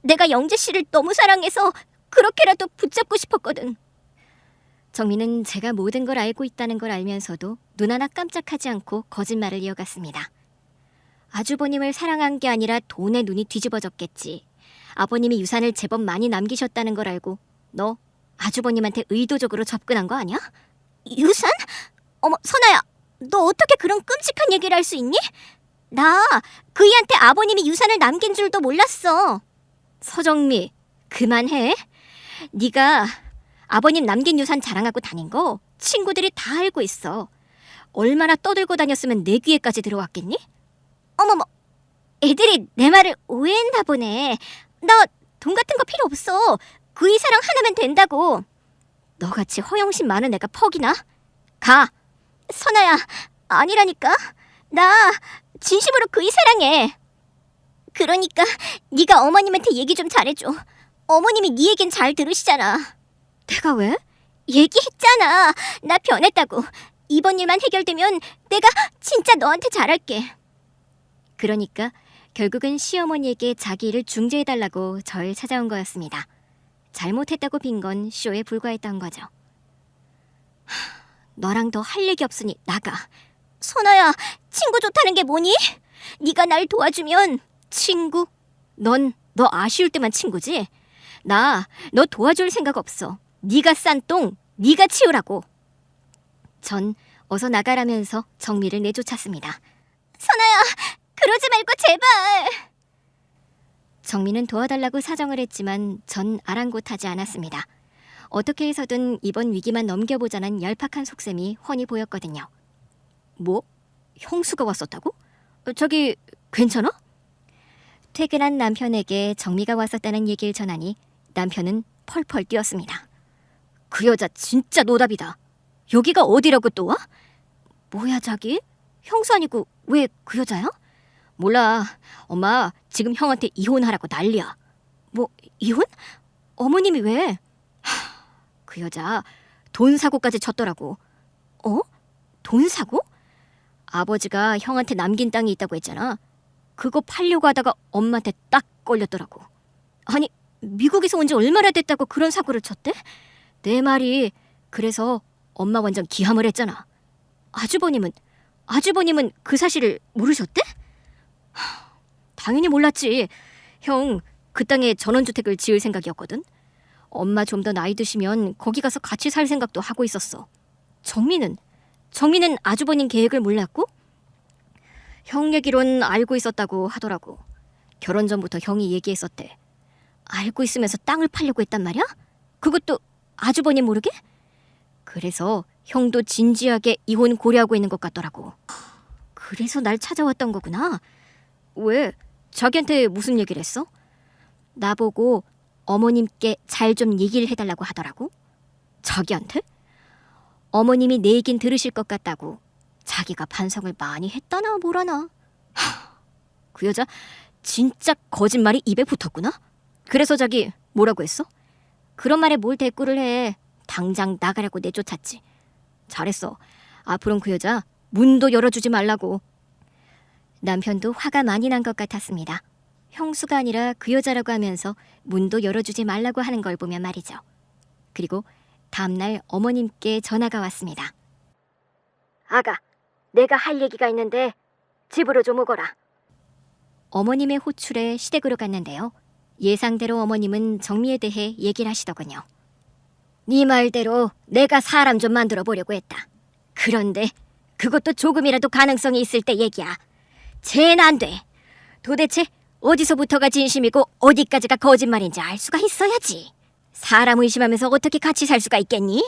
내가 영재 씨를 너무 사랑해서 그렇게라도 붙잡고 싶었거든. 정민은 제가 모든 걸 알고 있다는 걸 알면서도 눈 하나 깜짝하지 않고 거짓말을 이어갔습니다. 아주버님을 사랑한 게 아니라 돈에 눈이 뒤집어졌겠지. 아버님이 유산을 제법 많이 남기셨다는 걸 알고 너 아주버님한테 의도적으로 접근한 거 아니야? 유산? 어머, 선아야, 너 어떻게 그런 끔찍한 얘기를 할 수 있니? 나 그이한테 아버님이 유산을 남긴 줄도 몰랐어. 서정미, 그만해. 네가 아버님 남긴 유산 자랑하고 다닌 거 친구들이 다 알고 있어. 얼마나 떠들고 다녔으면 내 귀에까지 들어왔겠니? 어머머, 애들이 내 말을 오해했나 보네. 나 돈 같은 거 필요 없어. 그이 사랑 하나면 된다고. 너같이 허영심 많은 애가 퍽이나? 가! 선아야, 아니라니까. 나 진심으로 그이 사랑해. 그러니까 네가 어머님한테 얘기 좀 잘해줘. 어머님이 네 얘긴 잘 들으시잖아. 내가 왜? 얘기했잖아. 나 변했다고. 이번 일만 해결되면 내가 진짜 너한테 잘할게. 그러니까 결국은 시어머니에게 자기 일을 중재해달라고 절 찾아온 거였습니다. 잘못했다고 빈 건 쇼에 불과했던 거죠. 너랑 더 할 얘기 없으니 나가. 선아야, 친구 좋다는 게 뭐니? 네가 날 도와주면. 친구? 넌 너 아쉬울 때만 친구지? 나 너 도와줄 생각 없어. 네가 싼 똥 네가 치우라고. 전 어서 나가라면서 정미를 내쫓았습니다. 선아야, 그러지 말고 제발. 정미는 도와달라고 사정을 했지만 전 아랑곳하지 않았습니다. 어떻게 해서든 이번 위기만 넘겨보자는 얄팍한 속셈이 훤히 보였거든요. 뭐? 형수가 왔었다고? 저기 괜찮아? 퇴근한 남편에게 정미가 왔었다는 얘기를 전하니 남편은 펄펄 뛰었습니다. 그 여자 진짜 노답이다. 여기가 어디라고 또 와? 뭐야 자기? 형수 아니고 왜 그 여자야? 몰라. 엄마 지금 형한테 이혼하라고 난리야. 뭐 이혼? 어머님이 왜? 그 여자 돈 사고까지 쳤더라고. 어? 돈 사고? 아버지가 형한테 남긴 땅이 있다고 했잖아. 그거 팔려고 하다가 엄마한테 딱 걸렸더라고. 아니 미국에서 온 지 얼마나 됐다고 그런 사고를 쳤대? 내 말이 그래서 엄마 완전 기함을 했잖아. 아주버님은 그 사실을 모르셨대? 당연히 몰랐지. 형 그 땅에 전원주택을 지을 생각이었거든. 엄마 좀 더 나이 드시면 거기 가서 같이 살 생각도 하고 있었어. 정민은 아주버님 계획을 몰랐고? 형 얘기론 알고 있었다고 하더라고. 결혼 전부터 형이 얘기했었대. 알고 있으면서 땅을 팔려고 했단 말이야? 그것도 아주버님 모르게? 그래서 형도 진지하게 이혼 고려하고 있는 것 같더라고. 그래서 날 찾아왔던 거구나. 왜? 자기한테 무슨 얘기를 했어? 나보고 어머님께 잘 좀 얘기를 해달라고 하더라고. 자기한테? 어머님이 내 얘긴 들으실 것 같다고 자기가 반성을 많이 했다나 뭐라나. 그 여자 진짜 거짓말이 입에 붙었구나. 그래서 자기 뭐라고 했어? 그런 말에 뭘 대꾸를 해. 당장 나가라고 내쫓았지. 잘했어. 앞으로는 그 여자 문도 열어주지 말라고. 남편도 화가 많이 난 것 같았습니다. 형수가 아니라 그 여자라고 하면서 문도 열어주지 말라고 하는 걸 보면 말이죠. 그리고 다음날 어머님께 전화가 왔습니다. 아가, 내가 할 얘기가 있는데 집으로 좀 오거라. 어머님의 호출에 시댁으로 갔는데요. 예상대로 어머님은 정미에 대해 얘기를 하시더군요. 네 말대로 내가 사람 좀 만들어 보려고 했다. 그런데 그것도 조금이라도 가능성이 있을 때 얘기야. 쟤는 안 돼. 도대체 어디서부터가 진심이고 어디까지가 거짓말인지 알 수가 있어야지. 사람 의심하면서 어떻게 같이 살 수가 있겠니?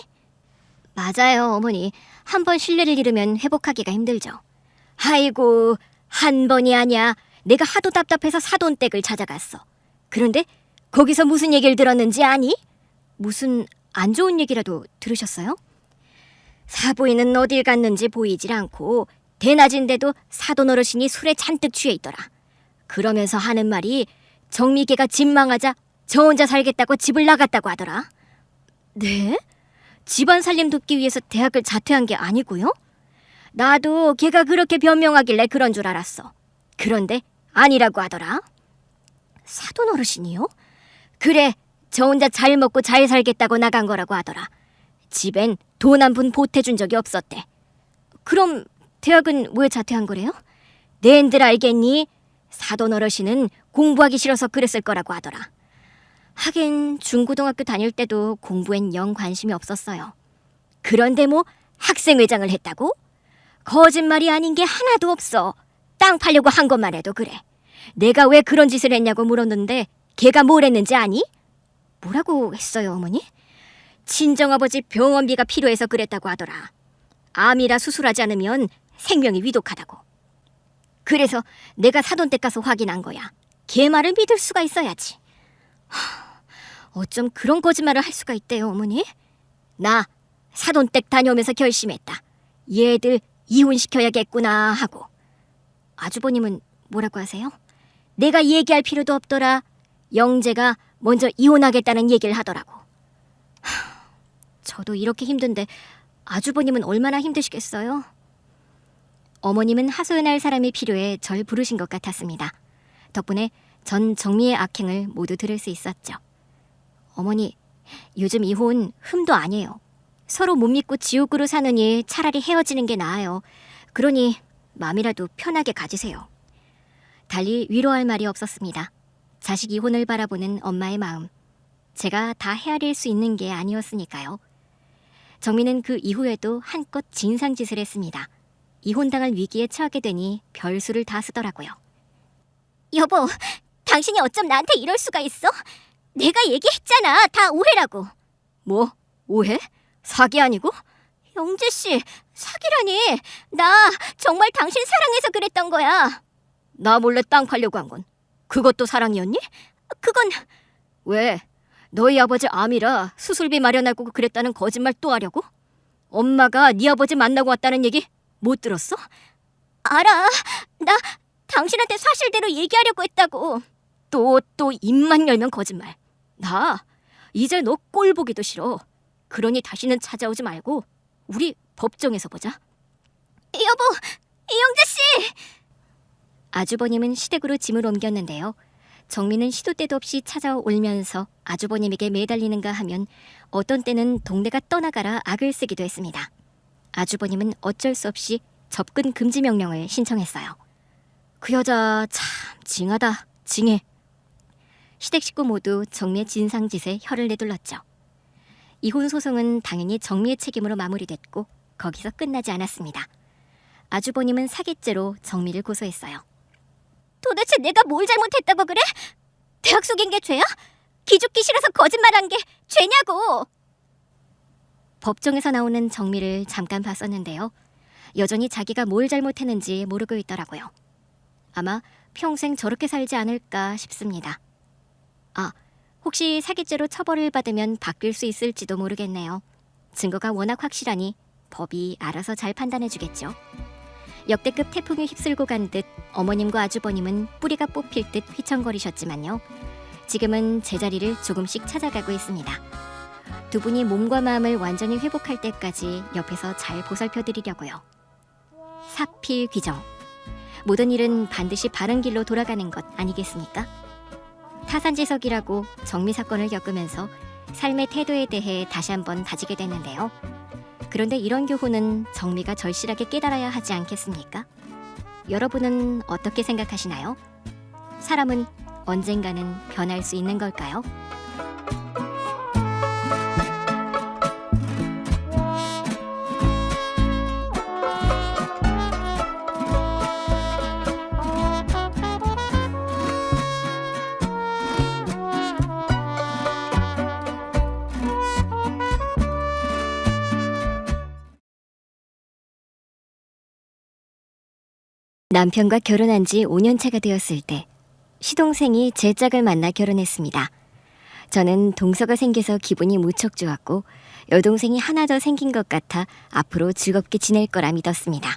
맞아요, 어머니. 한 번 신뢰를 잃으면 회복하기가 힘들죠. 아이고, 한 번이 아니야. 내가 하도 답답해서 사돈댁을 찾아갔어. 그런데 거기서 무슨 얘기를 들었는지 아니? 무슨 안 좋은 얘기라도 들으셨어요? 사부인은 어딜 갔는지 보이질 않고 대낮인데도 사돈 어르신이 술에 잔뜩 취해 있더라. 그러면서 하는 말이 정미개가 집 망하자 저 혼자 살겠다고 집을 나갔다고 하더라. 네? 집안 살림 돕기 위해서 대학을 자퇴한 게 아니고요? 나도 걔가 그렇게 변명하길래 그런 줄 알았어. 그런데 아니라고 하더라. 사돈 어르신이요? 그래, 저 혼자 잘 먹고 잘 살겠다고 나간 거라고 하더라. 집엔 돈 한 푼 보태준 적이 없었대. 그럼 대학은 왜 자퇴한 거래요? 낸들 알겠니? 사돈 어르신은 공부하기 싫어서 그랬을 거라고 하더라. 하긴 중고등학교 다닐 때도 공부엔 영 관심이 없었어요. 그런데 뭐 학생회장을 했다고? 거짓말이 아닌 게 하나도 없어. 땅 팔려고 한 것만 해도 그래. 내가 왜 그런 짓을 했냐고 물었는데 걔가 뭘 했는지 아니? 뭐라고 했어요, 어머니? 친정아버지 병원비가 필요해서 그랬다고 하더라. 암이라 수술하지 않으면 생명이 위독하다고. 그래서 내가 사돈댁 가서 확인한 거야. 걔 말을 믿을 수가 있어야지. 어쩜 그런 거짓말을 할 수가 있대요, 어머니? 나 사돈댁 다녀오면서 결심했다. 얘들 이혼시켜야겠구나 하고. 아주버님은 뭐라고 하세요? 내가 얘기할 필요도 없더라. 영재가 먼저 이혼하겠다는 얘기를 하더라고. 저도 이렇게 힘든데 아주버님은 얼마나 힘드시겠어요? 어머님은 하소연할 사람이 필요해 절 부르신 것 같았습니다. 덕분에 전 정미의 악행을 모두 들을 수 있었죠. 어머니, 요즘 이혼 흠도 아니에요. 서로 못 믿고 지옥으로 사느니 차라리 헤어지는 게 나아요. 그러니 마음이라도 편하게 가지세요. 달리 위로할 말이 없었습니다. 자식 이혼을 바라보는 엄마의 마음. 제가 다 헤아릴 수 있는 게 아니었으니까요. 정민은 그 이후에도 한껏 진상짓을 했습니다. 이혼당할 위기에 처하게 되니 별수를 다 쓰더라고요. 여보, 당신이 어쩜 나한테 이럴 수가 있어? 내가 얘기했잖아. 다 오해라고. 뭐? 오해? 사기 아니고? 영재 씨, 사기라니. 나 정말 당신 사랑해서 그랬던 거야. 나 몰래 땅 팔려고 한 건 그것도 사랑이었니? 그건 왜? 너희 아버지 암이라 수술비 마련하고 그랬다는 거짓말 또 하려고? 엄마가 네 아버지 만나고 왔다는 얘기 못 들었어? 알아. 나 당신한테 사실대로 얘기하려고 했다고. 또 입만 열면 거짓말. 나 이제 너 꼴 보기도 싫어. 그러니 다시는 찾아오지 말고 우리 법정에서 보자. 여보, 이영재 씨. 아주버님은 시댁으로 짐을 옮겼는데요. 정민은 시도 때도 없이 찾아올면서 아주버님에게 매달리는가 하면 어떤 때는 동네가 떠나가라 악을 쓰기도 했습니다. 아주버님은 어쩔 수 없이 접근 금지 명령을 신청했어요. 그 여자 참 징하다, 징해. 시댁 식구 모두 정미의 진상짓에 혀를 내둘렀죠. 이혼 소송은 당연히 정미의 책임으로 마무리됐고 거기서 끝나지 않았습니다. 아주버님은 사기죄로 정미를 고소했어요. 도대체 내가 뭘 잘못했다고 그래? 대학 속인 게 죄야? 기죽기 싫어서 거짓말한 게 죄냐고. 법정에서 나오는 정미를 잠깐 봤었는데요. 여전히 자기가 뭘 잘못했는지 모르고 있더라고요. 아마 평생 저렇게 살지 않을까 싶습니다. 아, 혹시 사기죄로 처벌을 받으면 바뀔 수 있을지도 모르겠네요. 증거가 워낙 확실하니 법이 알아서 잘 판단해주겠죠. 역대급 태풍이 휩쓸고 간 듯 어머님과 아주버님은 뿌리가 뽑힐 듯 휘청거리셨지만요. 지금은 제자리를 조금씩 찾아가고 있습니다. 두 분이 몸과 마음을 완전히 회복할 때까지 옆에서 잘 보살펴드리려고요. 사필귀정. 모든 일은 반드시 바른 길로 돌아가는 것 아니겠습니까? 타산지석이라고 정미 사건을 겪으면서 삶의 태도에 대해 다시 한번 다지게 됐는데요. 그런데 이런 교훈은 정미가 절실하게 깨달아야 하지 않겠습니까? 여러분은 어떻게 생각하시나요? 사람은 언젠가는 변할 수 있는 걸까요? 남편과 결혼한 지 5년 차가 되었을 때 시동생이 제 짝을 만나 결혼했습니다. 저는 동서가 생겨서 기분이 무척 좋았고 여동생이 하나 더 생긴 것 같아 앞으로 즐겁게 지낼 거라 믿었습니다.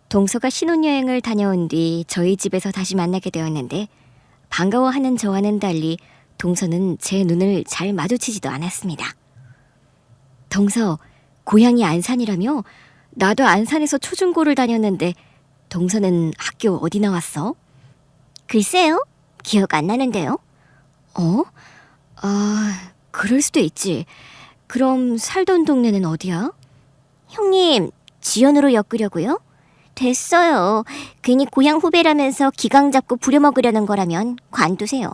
동서가 신혼여행을 다녀온 뒤 저희 집에서 다시 만나게 되었는데 반가워하는 저와는 달리 동서는 제 눈을 잘 마주치지도 않았습니다. 동서, 고향이 안산이라며? 나도 안산에서 초중고를 다녔는데 동서는 학교 어디 나왔어? 글쎄요. 기억 안 나는데요. 그럴 수도 있지. 그럼 살던 동네는 어디야? 형님, 지연으로 엮으려고요? 됐어요. 괜히 고향 후배라면서 기강 잡고 부려먹으려는 거라면 관두세요.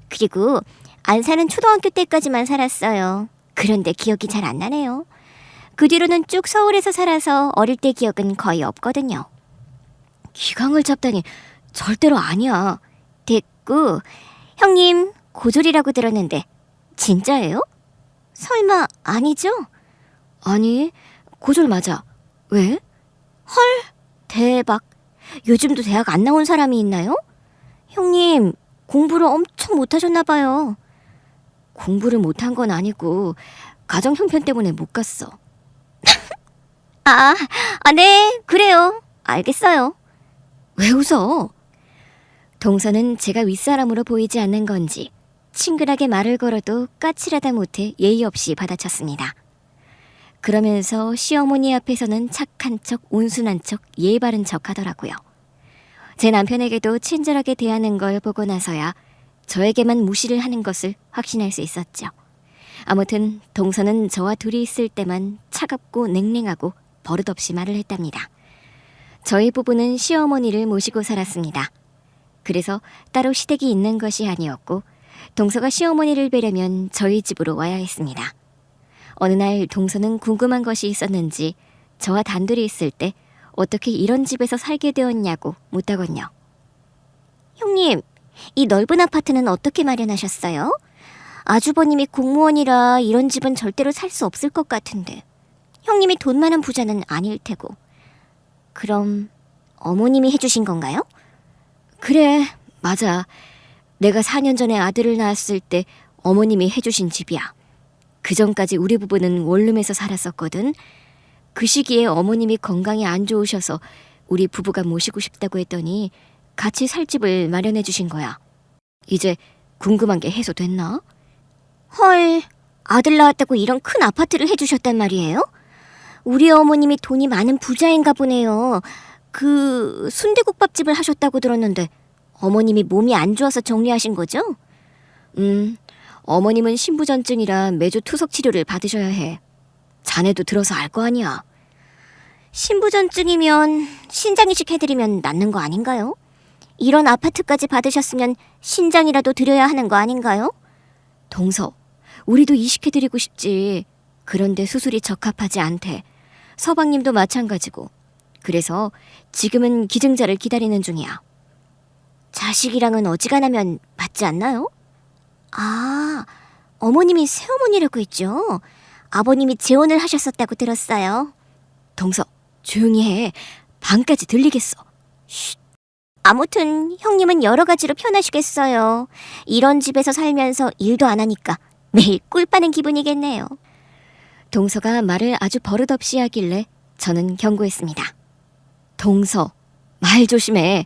그리고 안산은 초등학교 때까지만 살았어요. 그런데 기억이 잘 안 나네요. 그 뒤로는 쭉 서울에서 살아서 어릴 때 기억은 거의 없거든요. 기강을 잡다니 절대로 아니야. 됐고, 형님 고졸이라고 들었는데 진짜예요? 설마 아니죠? 아니, 고졸 맞아. 왜? 대박. 요즘도 대학 안 나온 사람이 있나요? 형님 공부를 엄청 못하셨나 봐요. 공부를 못한 건 아니고 가정 형편 때문에 못 갔어. 네, 그래요. 알겠어요. 왜 웃어? 동서는 제가 윗사람으로 보이지 않는 건지 친근하게 말을 걸어도 까칠하다 못해 예의 없이 받아쳤습니다. 그러면서 시어머니 앞에서는 착한 척, 온순한 척, 예의 바른 척 하더라고요. 제 남편에게도 친절하게 대하는 걸 보고 나서야 저에게만 무시를 하는 것을 확신할 수 있었죠. 아무튼 동서는 저와 둘이 있을 때만 차갑고 냉랭하고 버릇없이 말을 했답니다. 저희 부부는 시어머니를 모시고 살았습니다. 그래서 따로 시댁이 있는 것이 아니었고 동서가 시어머니를 뵈려면 저희 집으로 와야 했습니다. 어느 날 동서는 궁금한 것이 있었는지 저와 단둘이 있을 때 어떻게 이런 집에서 살게 되었냐고 묻더군요. 형님, 이 넓은 아파트는 어떻게 마련하셨어요? 아주버님이 공무원이라 이런 집은 절대로 살 수 없을 것 같은데. 형님이 돈 많은 부자는 아닐 테고. 그럼 어머님이 해주신 건가요? 그래, 맞아. 내가 4년 전에 아들을 낳았을 때 어머님이 해주신 집이야. 그 전까지 우리 부부는 원룸에서 살았었거든. 그 시기에 어머님이 건강이 안 좋으셔서 우리 부부가 모시고 싶다고 했더니 같이 살 집을 마련해 주신 거야. 이제 궁금한 게 해소됐나? 헐, 아들 낳았다고 이런 큰 아파트를 해주셨단 말이에요? 우리 어머님이 돈이 많은 부자인가 보네요. 그 순대국밥집을 하셨다고 들었는데 어머님이 몸이 안 좋아서 정리하신 거죠? 어머님은 신부전증이라 매주 투석 치료를 받으셔야 해. 자네도 들어서 알 거 아니야. 신부전증이면 신장이식 해드리면 낫는 거 아닌가요? 이런 아파트까지 받으셨으면 신장이라도 드려야 하는 거 아닌가요? 동서, 우리도 이식해드리고 싶지. 그런데 수술이 적합하지 않대. 서방님도 마찬가지고. 그래서 지금은 기증자를 기다리는 중이야. 자식이랑은 어지간하면 받지 않나요? 어머님이 새어머니라고 했죠? 아버님이 재혼을 하셨었다고 들었어요. 동서, 조용히 해. 방까지 들리겠어. 아무튼 형님은 여러 가지로 편하시겠어요. 이런 집에서 살면서 일도 안 하니까 매일 꿀 빠는 기분이겠네요. 동서가 말을 아주 버릇없이 하길래 저는 경고했습니다. 동서, 말 조심해.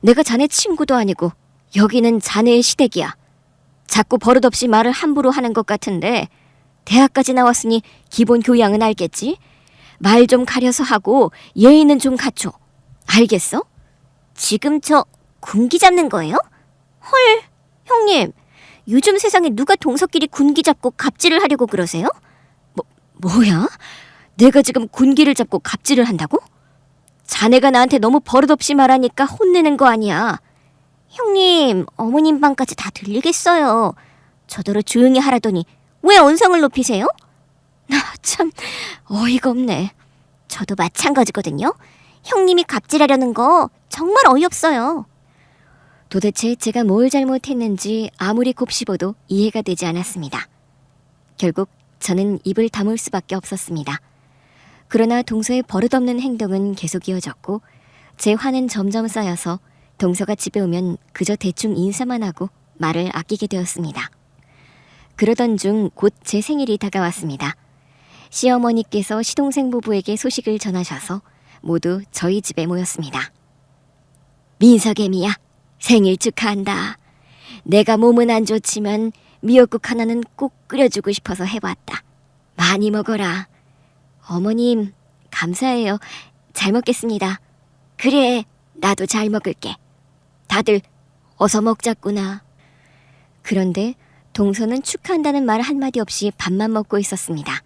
내가 자네 친구도 아니고 여기는 자네의 시댁이야. 자꾸 버릇없이 말을 함부로 하는 것 같은데 대학까지 나왔으니 기본 교양은 알겠지? 말 좀 가려서 하고 예의는 좀 갖춰. 알겠어? 지금 저 군기 잡는 거예요? 헐, 형님. 요즘 세상에 누가 동서끼리 군기 잡고 갑질을 하려고 그러세요? 뭐야? 내가 지금 군기를 잡고 갑질을 한다고? 자네가 나한테 너무 버릇없이 말하니까 혼내는 거 아니야. 형님, 어머님 방까지 다 들리겠어요. 저더러 조용히 하라더니 왜 언성을 높이세요? 참 어이가 없네. 저도 마찬가지거든요. 형님이 갑질하려는 거 정말 어이없어요. 도대체 제가 뭘 잘못했는지 아무리 곱씹어도 이해가 되지 않았습니다. 결국 저는 입을 다물 수밖에 없었습니다. 그러나 동서의 버릇없는 행동은 계속 이어졌고 제 화는 점점 쌓여서 동서가 집에 오면 그저 대충 인사만 하고 말을 아끼게 되었습니다. 그러던 중 곧 제 생일이 다가왔습니다. 시어머니께서 시동생 부부에게 소식을 전하셔서 모두 저희 집에 모였습니다. 민석애미야, 생일 축하한다. 내가 몸은 안 좋지만 미역국 하나는 꼭 끓여주고 싶어서 해봤다. 많이 먹어라. 어머님, 감사해요. 잘 먹겠습니다. 그래, 나도 잘 먹을게. 다들 어서 먹자꾸나. 그런데 동서는 축하한다는 말 한마디 없이 밥만 먹고 있었습니다.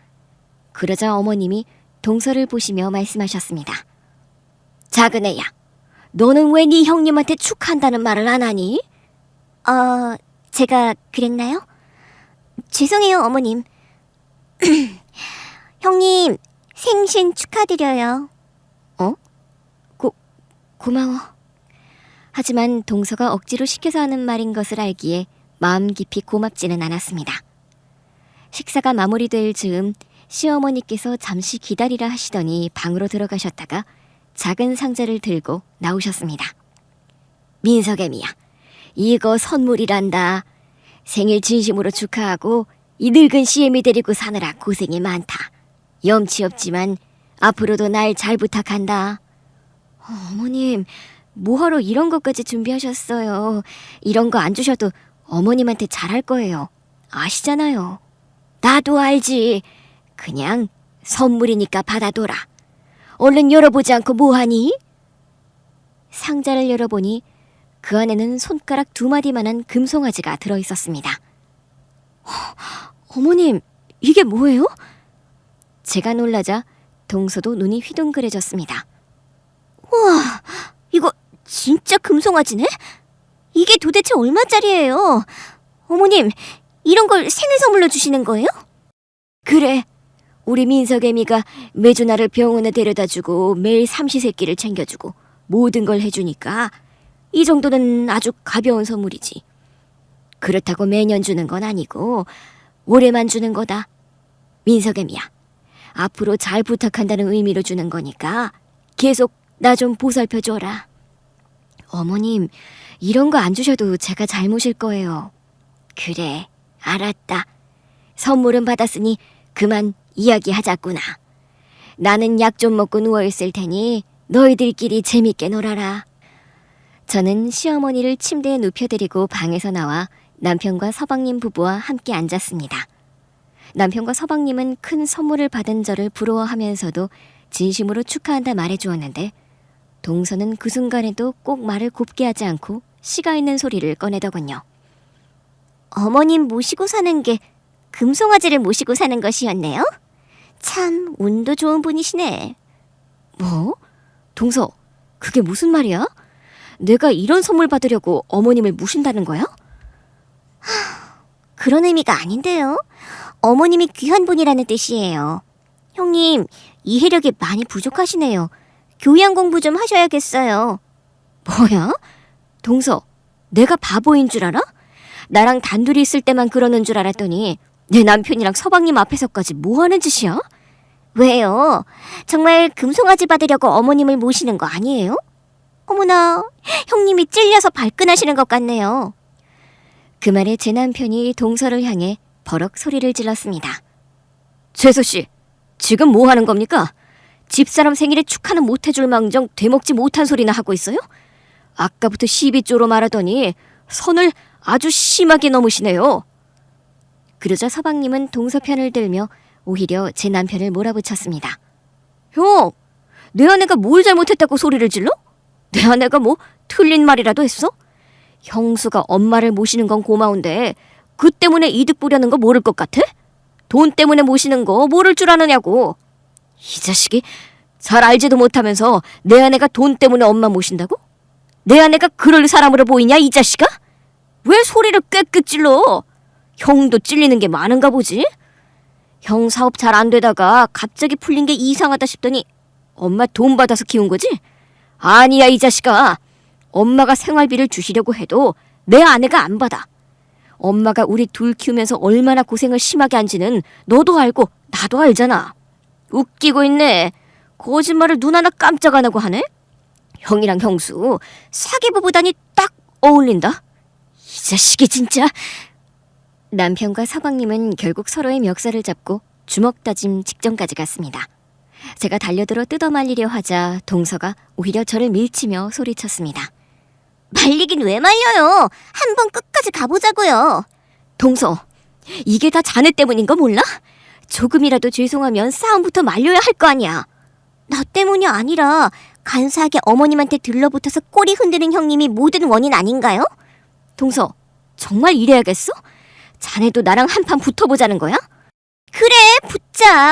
그러자 어머님이 동서를 보시며 말씀하셨습니다. 작은 애야, 너는 왜 네 형님한테 축하한다는 말을 안 하니? 제가 그랬나요? 죄송해요, 어머님. 형님, 생신 축하드려요. 고마워. 하지만 동서가 억지로 시켜서 하는 말인 것을 알기에 마음 깊이 고맙지는 않았습니다. 식사가 마무리될 즈음 시어머니께서 잠시 기다리라 하시더니 방으로 들어가셨다가 작은 상자를 들고 나오셨습니다. 민석애미야, 이거 선물이란다. 생일 진심으로 축하하고 이 늙은 시애미 데리고 사느라 고생이 많다. 염치 없지만 앞으로도 날 잘 부탁한다. 어머님, 뭐하러 이런 것까지 준비하셨어요. 이런 거 안 주셔도 어머님한테 잘할 거예요. 아시잖아요. 나도 알지. 그냥 선물이니까 받아둬라. 얼른 열어보지 않고 뭐하니? 상자를 열어보니 그 안에는 손가락 2마디만한 금송아지가 들어있었습니다. 어머님, 이게 뭐예요? 제가 놀라자 동서도 눈이 휘둥그레졌습니다. 우와, 이거 진짜 금송아지네? 이게 도대체 얼마짜리예요? 어머님, 이런 걸 생일 선물로 주시는 거예요? 그래, 우리 민석애미가 매주 나를 병원에 데려다주고 매일 삼시세끼를 챙겨주고 모든 걸 해주니까 이 정도는 아주 가벼운 선물이지. 그렇다고 매년 주는 건 아니고 올해만 주는 거다. 민석애미야, 앞으로 잘 부탁한다는 의미로 주는 거니까 계속 나 좀 보살펴줘라. 어머님, 이런 거 안 주셔도 제가 잘못일 거예요. 그래, 알았다. 선물은 받았으니 그만 이야기하자꾸나. 나는 약 좀 먹고 누워있을 테니 너희들끼리 재밌게 놀아라. 저는 시어머니를 침대에 눕혀드리고 방에서 나와 남편과 서방님 부부와 함께 앉았습니다. 남편과 서방님은 큰 선물을 받은 저를 부러워하면서도 진심으로 축하한다 말해주었는데 동서는 그 순간에도 꼭 말을 곱게 하지 않고 씨가 있는 소리를 꺼내더군요. 어머님 모시고 사는 게 금송아지를 모시고 사는 것이었네요? 참 운도 좋은 분이시네. 뭐? 동서, 그게 무슨 말이야? 내가 이런 선물 받으려고 어머님을 무신다는 거야? 그런 의미가 아닌데요. 어머님이 귀한 분이라는 뜻이에요. 형님, 이해력이 많이 부족하시네요. 교양 공부 좀 하셔야겠어요. 뭐야? 동서, 내가 바보인 줄 알아? 나랑 단둘이 있을 때만 그러는 줄 알았더니 내 남편이랑 서방님 앞에서까지 뭐 하는 짓이야? 왜요? 정말 금송아지 받으려고 어머님을 모시는 거 아니에요? 어머나, 형님이 찔려서 발끈하시는 것 같네요. 그 말에 제 남편이 동서를 향해 버럭 소리를 질렀습니다. 재수씨, 지금 뭐 하는 겁니까? 집사람 생일에 축하는 못해줄 망정 되먹지 못한 소리나 하고 있어요? 아까부터 시비 쪼로 말하더니 선을 아주 심하게 넘으시네요. 그러자 서방님은 동서 편을 들며 오히려 제 남편을 몰아붙였습니다. 형, 내 아내가 뭘 잘못했다고 소리를 질러? 내 아내가 뭐 틀린 말이라도 했어? 형수가 엄마를 모시는 건 고마운데 그 때문에 이득 보려는 거 모를 것 같아? 돈 때문에 모시는 거 모를 줄 아느냐고. 이 자식이 잘 알지도 못하면서 내 아내가 돈 때문에 엄마 모신다고? 내 아내가 그럴 사람으로 보이냐 이 자식아? 왜 소리를 꽥꽥 질러? 형도 찔리는 게 많은가 보지? 형 사업 잘 안 되다가 갑자기 풀린 게 이상하다 싶더니 엄마 돈 받아서 키운 거지? 아니야 이 자식아. 엄마가 생활비를 주시려고 해도 내 아내가 안 받아. 엄마가 우리 둘 키우면서 얼마나 고생을 심하게 한지는 너도 알고 나도 알잖아. 웃기고 있네. 거짓말을 눈 하나 깜짝 안 하고 하네. 형이랑 형수 사기부부다니 딱 어울린다. 이 자식이 진짜. 남편과 서방님은 결국 서로의 멱살을 잡고 주먹 다짐 직전까지 갔습니다. 제가 달려들어 뜯어말리려 하자 동서가 오히려 저를 밀치며 소리쳤습니다. 말리긴 왜 말려요? 한번 끝까지 가보자고요. 동서, 이게 다 자네 때문인 거 몰라? 조금이라도 죄송하면 싸움부터 말려야 할 거 아니야. 나 때문이 아니라 간사하게 어머님한테 들러붙어서 꼬리 흔드는 형님이 모든 원인 아닌가요? 동서, 정말 이래야겠어? 자네도 나랑 한판 붙어보자는 거야? 그래,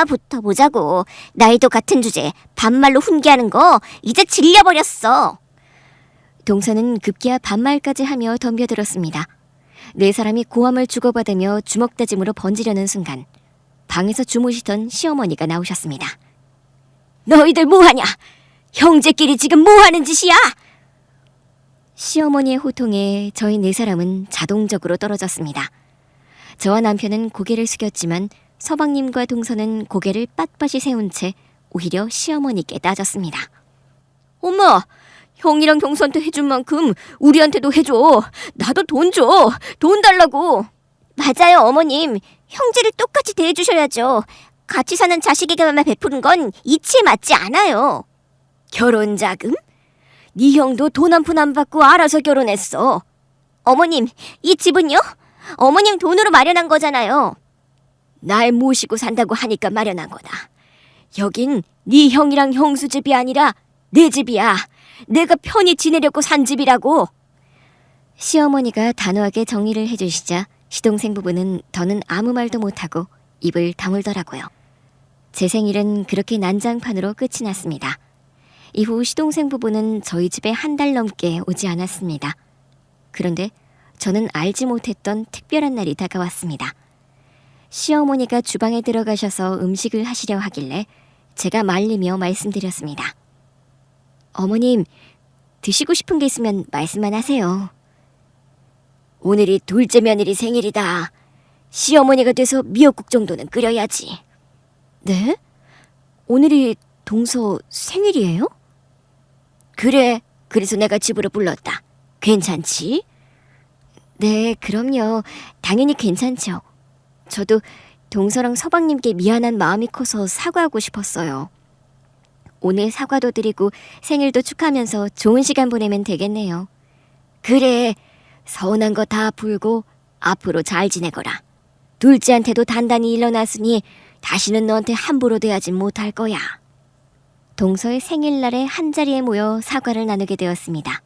붙어보자고. 나이도 같은 주제 반말로 훈계하는 거 이제 질려버렸어. 동서는 급기야 반말까지 하며 덤벼들었습니다. 네 사람이 고함을 주고받으며 주먹다짐으로 번지려는 순간 방에서 주무시던 시어머니가 나오셨습니다. 너희들 뭐하냐? 형제끼리 지금 뭐하는 짓이야? 시어머니의 호통에 저희 네 사람은 자동적으로 떨어졌습니다. 저와 남편은 고개를 숙였지만 서방님과 동서는 고개를 빳빳이 세운 채 오히려 시어머니께 따졌습니다. 엄마, 형이랑 경수한테 해준 만큼 우리한테도 해줘. 나도 돈 줘. 돈 달라고. 맞아요, 어머님. 형제를 똑같이 대해주셔야죠. 같이 사는 자식에게만 베푸는 건 이치에 맞지 않아요. 결혼 자금? 네 형도 돈 한 푼 안 받고 알아서 결혼했어. 어머님, 이 집은요? 어머님 돈으로 마련한 거잖아요. 날 모시고 산다고 하니까 마련한 거다. 여긴 네 형이랑 형수 집이 아니라 내 집이야. 내가 편히 지내려고 산 집이라고. 시어머니가 단호하게 정리를 해주시자 시동생 부부는 더는 아무 말도 못하고 입을 다물더라고요. 제 생일은 그렇게 난장판으로 끝이 났습니다. 이후 시동생 부부는 저희 집에 한 달 넘게 오지 않았습니다. 그런데 저는 알지 못했던 특별한 날이 다가왔습니다. 시어머니가 주방에 들어가셔서 음식을 하시려 하길래 제가 말리며 말씀드렸습니다. 어머님, 드시고 싶은 게 있으면 말씀만 하세요. 오늘이 둘째 며느리 생일이다. 시어머니가 돼서 미역국 정도는 끓여야지. 네? 오늘이 동서 생일이에요? 그래, 그래서 내가 집으로 불렀다. 괜찮지? 네, 그럼요. 당연히 괜찮죠. 저도 동서랑 서방님께 미안한 마음이 커서 사과하고 싶었어요. 오늘 사과도 드리고 생일도 축하하면서 좋은 시간 보내면 되겠네요. 그래, 서운한 거 다 풀고 앞으로 잘 지내거라. 둘째한테도 단단히 일러놨으니 다시는 너한테 함부로 대하지 못할 거야. 동서의 생일날에 한자리에 모여 사과를 나누게 되었습니다.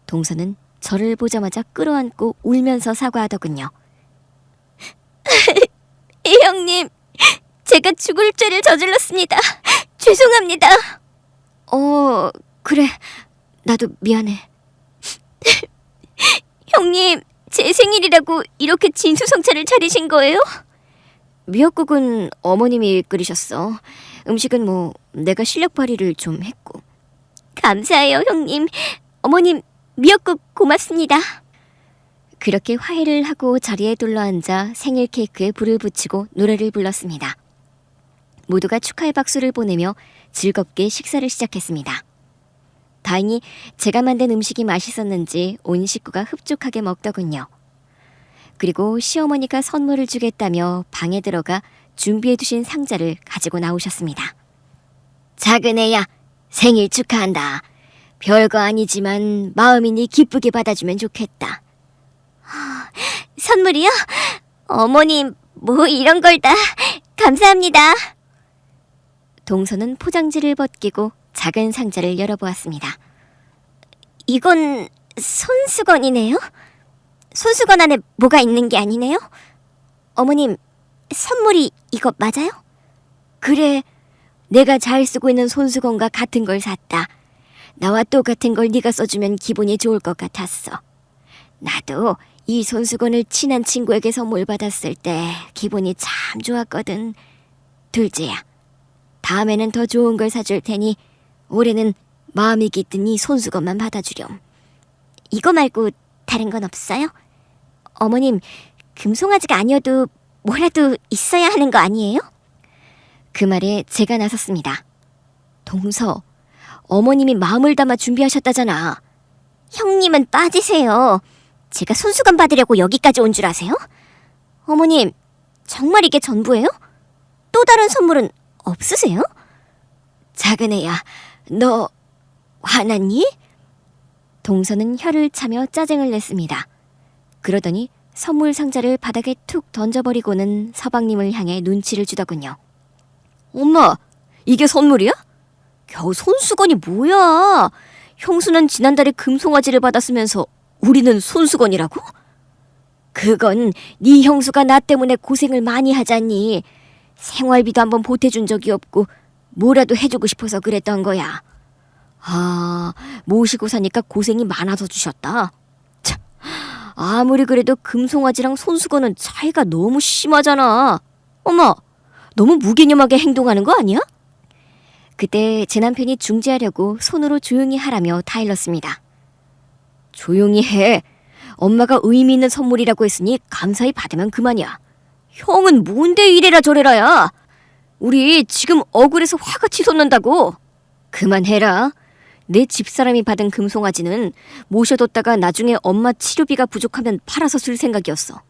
동서는 저를 보자마자 끌어안고 울면서 사과하더군요. 형님, 제가 죽을 죄를 저질렀습니다. 죄송합니다. 그래. 나도 미안해. 형님, 제 생일이라고 이렇게 진수성찬을 차리신 거예요? 미역국은 어머님이 끓이셨어. 음식은 뭐 내가 실력 발휘를 좀 했고. 감사해요, 형님. 어머님, 미역국 고맙습니다. 그렇게 화해를 하고 자리에 둘러앉아 생일 케이크에 불을 붙이고 노래를 불렀습니다. 모두가 축하의 박수를 보내며 즐겁게 식사를 시작했습니다. 다행히 제가 만든 음식이 맛있었는지 온 식구가 흡족하게 먹더군요. 그리고 시어머니가 선물을 주겠다며 방에 들어가 준비해두신 상자를 가지고 나오셨습니다. 작은 애야, 생일 축하한다. 별거 아니지만 마음이니 기쁘게 받아주면 좋겠다. 선물이요? 어머님, 뭐 이런 걸 다 감사합니다. 동서는 포장지를 벗기고 작은 상자를 열어보았습니다. 이건 손수건이네요? 손수건 안에 뭐가 있는 게 아니네요? 어머님, 선물이 이거 맞아요? 그래, 내가 잘 쓰고 있는 손수건과 같은 걸 샀다. 나와 똑같은 걸 네가 써주면 기분이 좋을 것 같았어. 나도 이 손수건을 친한 친구에게 선물 받았을 때 기분이 참 좋았거든. 둘째야, 다음에는 더 좋은 걸 사줄 테니 올해는 마음이 깃든 이 손수건만 받아주렴. 이거 말고 다른 건 없어요? 어머님, 금송아지가 아니어도 뭐라도 있어야 하는 거 아니에요? 그 말에 제가 나섰습니다. 동서, 어머님이 마음을 담아 준비하셨다잖아. 형님은 빠지세요. 제가 손수건 받으려고 여기까지 온 줄 아세요? 어머님, 정말 이게 전부예요? 또 다른 선물은 없으세요? 작은 애야, 너 화났니? 동서는 혀를 차며 짜증을 냈습니다. 그러더니 선물 상자를 바닥에 툭 던져버리고는 서방님을 향해 눈치를 주더군요. 엄마, 이게 선물이야? 겨우 손수건이 뭐야? 형수는 지난달에 금송아지를 받았으면서 우리는 손수건이라고? 그건 네 형수가 나 때문에 고생을 많이 하잖니. 생활비도 한번 보태준 적이 없고 뭐라도 해주고 싶어서 그랬던 거야. 아, 모시고 사니까 고생이 많아서 주셨다. 참, 아무리 그래도 금송아지랑 손수건은 차이가 너무 심하잖아. 엄마, 너무 무개념하게 행동하는 거 아니야? 그때 제 남편이 중지하려고 손으로 조용히 하라며 타일렀습니다. 조용히 해. 엄마가 의미 있는 선물이라고 했으니 감사히 받으면 그만이야. 형은 뭔데 이래라 저래라야. 우리 지금 억울해서 화가 치솟는다고. 그만해라. 내 집사람이 받은 금송아지는 모셔뒀다가 나중에 엄마 치료비가 부족하면 팔아서 쓸 생각이었어.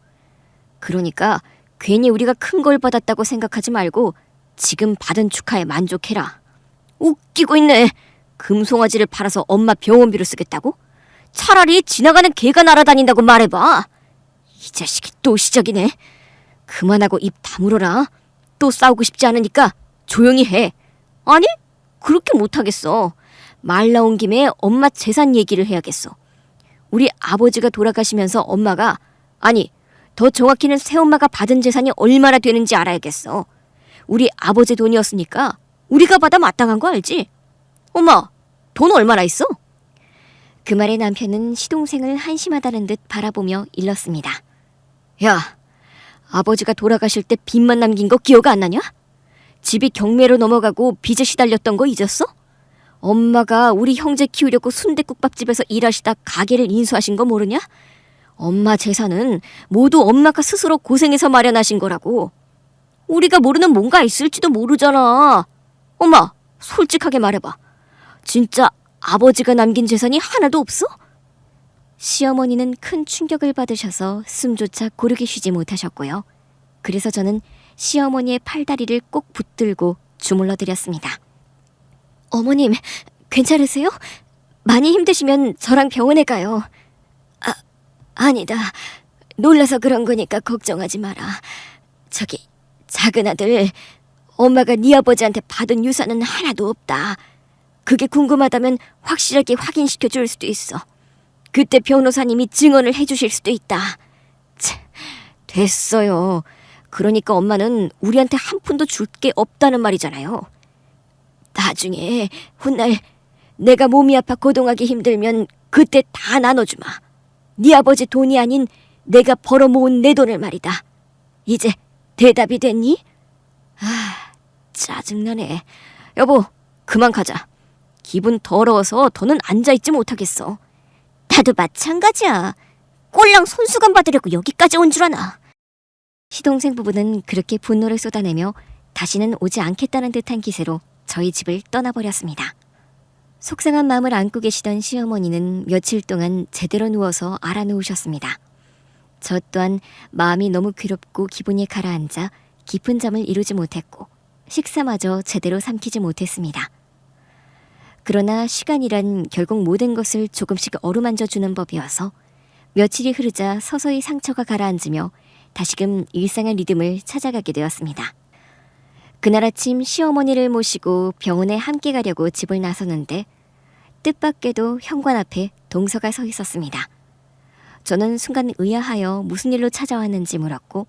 그러니까 괜히 우리가 큰 걸 받았다고 생각하지 말고 지금 받은 축하에 만족해라. 웃기고 있네. 금송아지를 팔아서 엄마 병원비로 쓰겠다고? 차라리 지나가는 개가 날아다닌다고 말해봐. 이 자식이 또 시작이네. 그만하고 입 다물어라. 또 싸우고 싶지 않으니까 조용히 해. 아니, 그렇게 못하겠어. 말 나온 김에 엄마 재산 얘기를 해야겠어. 우리 아버지가 돌아가시면서 엄마가, 아니, 더 정확히는 새엄마가 받은 재산이 얼마나 되는지 알아야겠어. 우리 아버지 돈이었으니까 우리가 받아 마땅한 거 알지? 엄마, 돈 얼마나 있어? 그 말에 남편은 시동생을 한심하다는 듯 바라보며 일렀습니다. 야, 아버지가 돌아가실 때 빚만 남긴 거 기억 안 나냐? 집이 경매로 넘어가고 빚에 시달렸던 거 잊었어? 엄마가 우리 형제 키우려고 순댓국밥집에서 일하시다 가게를 인수하신 거 모르냐? 엄마 재산은 모두 엄마가 스스로 고생해서 마련하신 거라고. 우리가 모르는 뭔가 있을지도 모르잖아. 엄마, 솔직하게 말해봐. 진짜 아버지가 남긴 재산이 하나도 없어? 시어머니는 큰 충격을 받으셔서 숨조차 고르게 쉬지 못하셨고요. 그래서 저는 시어머니의 팔다리를 꼭 붙들고 주물러 드렸습니다. 어머님, 괜찮으세요? 많이 힘드시면 저랑 병원에 가요. 아니다. 놀라서 그런 거니까 걱정하지 마라. 저기, 작은 아들, 엄마가 네 아버지한테 받은 유산은 하나도 없다. 그게 궁금하다면 확실하게 확인시켜 줄 수도 있어. 그때 변호사님이 증언을 해주실 수도 있다. 참, 됐어요. 그러니까 엄마는 우리한테 한 푼도 줄 게 없다는 말이잖아요. 나중에 훗날 내가 몸이 아파 거동하기 힘들면 그때 다 나눠주마. 네 아버지 돈이 아닌 내가 벌어 모은 내 돈을 말이다. 이제 대답이 됐니? 아, 짜증나네. 여보, 그만 가자. 기분 더러워서 더는 앉아있지 못하겠어. 나도 마찬가지야. 꼴랑 손수건 받으려고 여기까지 온 줄 아나. 시동생 부부는 그렇게 분노를 쏟아내며 다시는 오지 않겠다는 듯한 기세로 저희 집을 떠나버렸습니다. 속상한 마음을 안고 계시던 시어머니는 며칠 동안 제대로 누워서 알아누우셨습니다. 저 또한 마음이 너무 괴롭고 기분이 가라앉아 깊은 잠을 이루지 못했고 식사마저 제대로 삼키지 못했습니다. 그러나 시간이란 결국 모든 것을 조금씩 어루만져 주는 법이어서 며칠이 흐르자 서서히 상처가 가라앉으며 다시금 일상의 리듬을 찾아가게 되었습니다. 그날 아침 시어머니를 모시고 병원에 함께 가려고 집을 나섰는데 뜻밖에도 현관 앞에 동서가 서 있었습니다. 저는 순간 의아하여 무슨 일로 찾아왔는지 물었고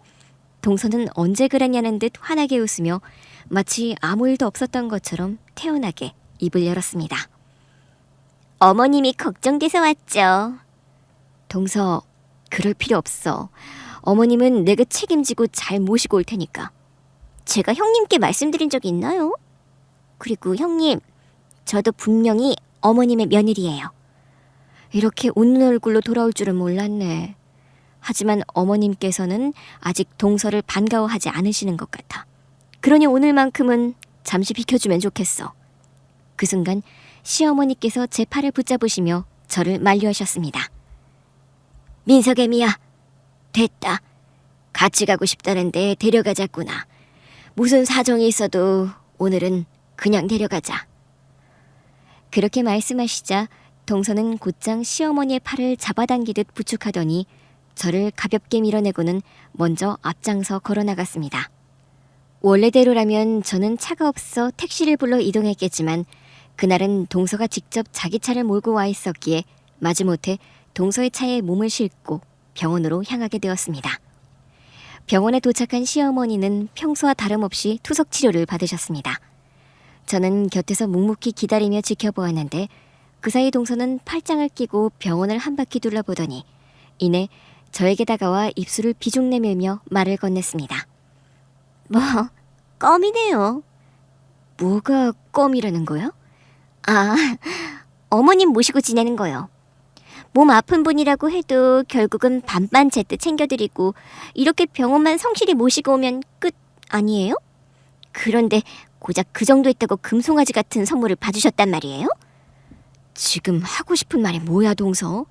동서는 언제 그랬냐는 듯 환하게 웃으며 마치 아무 일도 없었던 것처럼 태연하게 입을 열었습니다. 어머님이 걱정돼서 왔죠. 동서, 그럴 필요 없어. 어머님은 내가 책임지고 잘 모시고 올 테니까. 제가 형님께 말씀드린 적이 있나요? 그리고 형님, 저도 분명히 어머님의 며느리예요. 이렇게 웃는 얼굴로 돌아올 줄은 몰랐네. 하지만 어머님께서는 아직 동서를 반가워하지 않으시는 것 같아. 그러니 오늘만큼은 잠시 비켜주면 좋겠어. 그 순간 시어머니께서 제 팔을 붙잡으시며 저를 만류하셨습니다. 민석애미야, 됐다. 같이 가고 싶다는데 데려가자꾸나. 무슨 사정이 있어도 오늘은 그냥 데려가자. 그렇게 말씀하시자 동서는 곧장 시어머니의 팔을 잡아당기듯 부축하더니 저를 가볍게 밀어내고는 먼저 앞장서 걸어나갔습니다. 원래대로라면 저는 차가 없어 택시를 불러 이동했겠지만 그날은 동서가 직접 자기 차를 몰고 와 있었기에 마지못해 동서의 차에 몸을 싣고 병원으로 향하게 되었습니다. 병원에 도착한 시어머니는 평소와 다름없이 투석 치료를 받으셨습니다. 저는 곁에서 묵묵히 기다리며 지켜보았는데 그 사이 동서는 팔짱을 끼고 병원을 한 바퀴 둘러보더니 이내 저에게 다가와 입술을 비중 내밀며 말을 건넸습니다. 뭐, 껌이네요. 뭐가 껌이라는 거야? 아, 어머님 모시고 지내는 거요. 몸 아픈 분이라고 해도 결국은 반반 제때 챙겨드리고 이렇게 병원만 성실히 모시고 오면 끝 아니에요? 그런데 고작 그 정도 했다고 금송아지 같은 선물을 봐주셨단 말이에요? 지금 하고 싶은 말이 뭐야, 동서?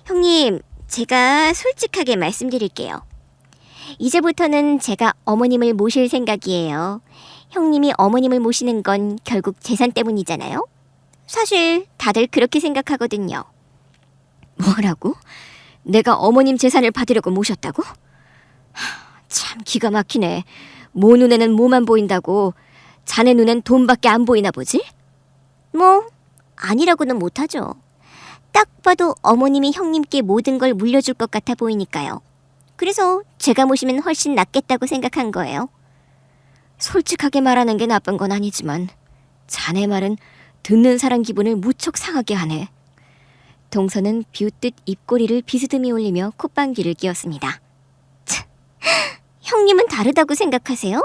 형님, 제가 솔직하게 말씀드릴게요. 이제부터는 제가 어머님을 모실 생각이에요. 형님이 어머님을 모시는 건 결국 재산 때문이잖아요. 사실 다들 그렇게 생각하거든요. 뭐라고? 내가 어머님 재산을 받으려고 모셨다고? 참 기가 막히네. 모 눈에는 뭐만 보인다고 자네 눈엔 돈밖에 안 보이나 보지? 뭐 아니라고는 못하죠. 딱 봐도 어머님이 형님께 모든 걸 물려줄 것 같아 보이니까요. 그래서 제가 모시면 훨씬 낫겠다고 생각한 거예요. 솔직하게 말하는 게 나쁜 건 아니지만 자네 말은 듣는 사람 기분을 무척 상하게 하네. 동서는 비웃듯 입꼬리를 비스듬히 올리며 콧방귀를 뀌었습니다. 형님은 다르다고 생각하세요?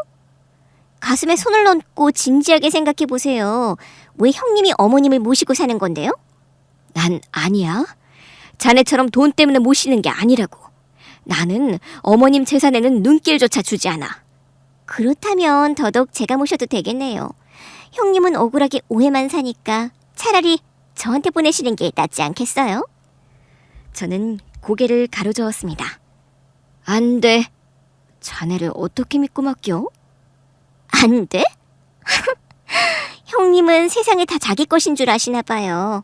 가슴에 손을 얹고 진지하게 생각해 보세요. 왜 형님이 어머님을 모시고 사는 건데요? 난 아니야. 자네처럼 돈 때문에 모시는 게 아니라고. 나는 어머님 재산에는 눈길조차 주지 않아. 그렇다면 더더욱 제가 모셔도 되겠네요. 형님은 억울하게 오해만 사니까 차라리 저한테 보내시는 게 낫지 않겠어요? 저는 고개를 가로저었습니다. 안 돼. 자네를 어떻게 믿고 맡겨? 안 돼? 형님은 세상에 다 자기 것인 줄 아시나 봐요.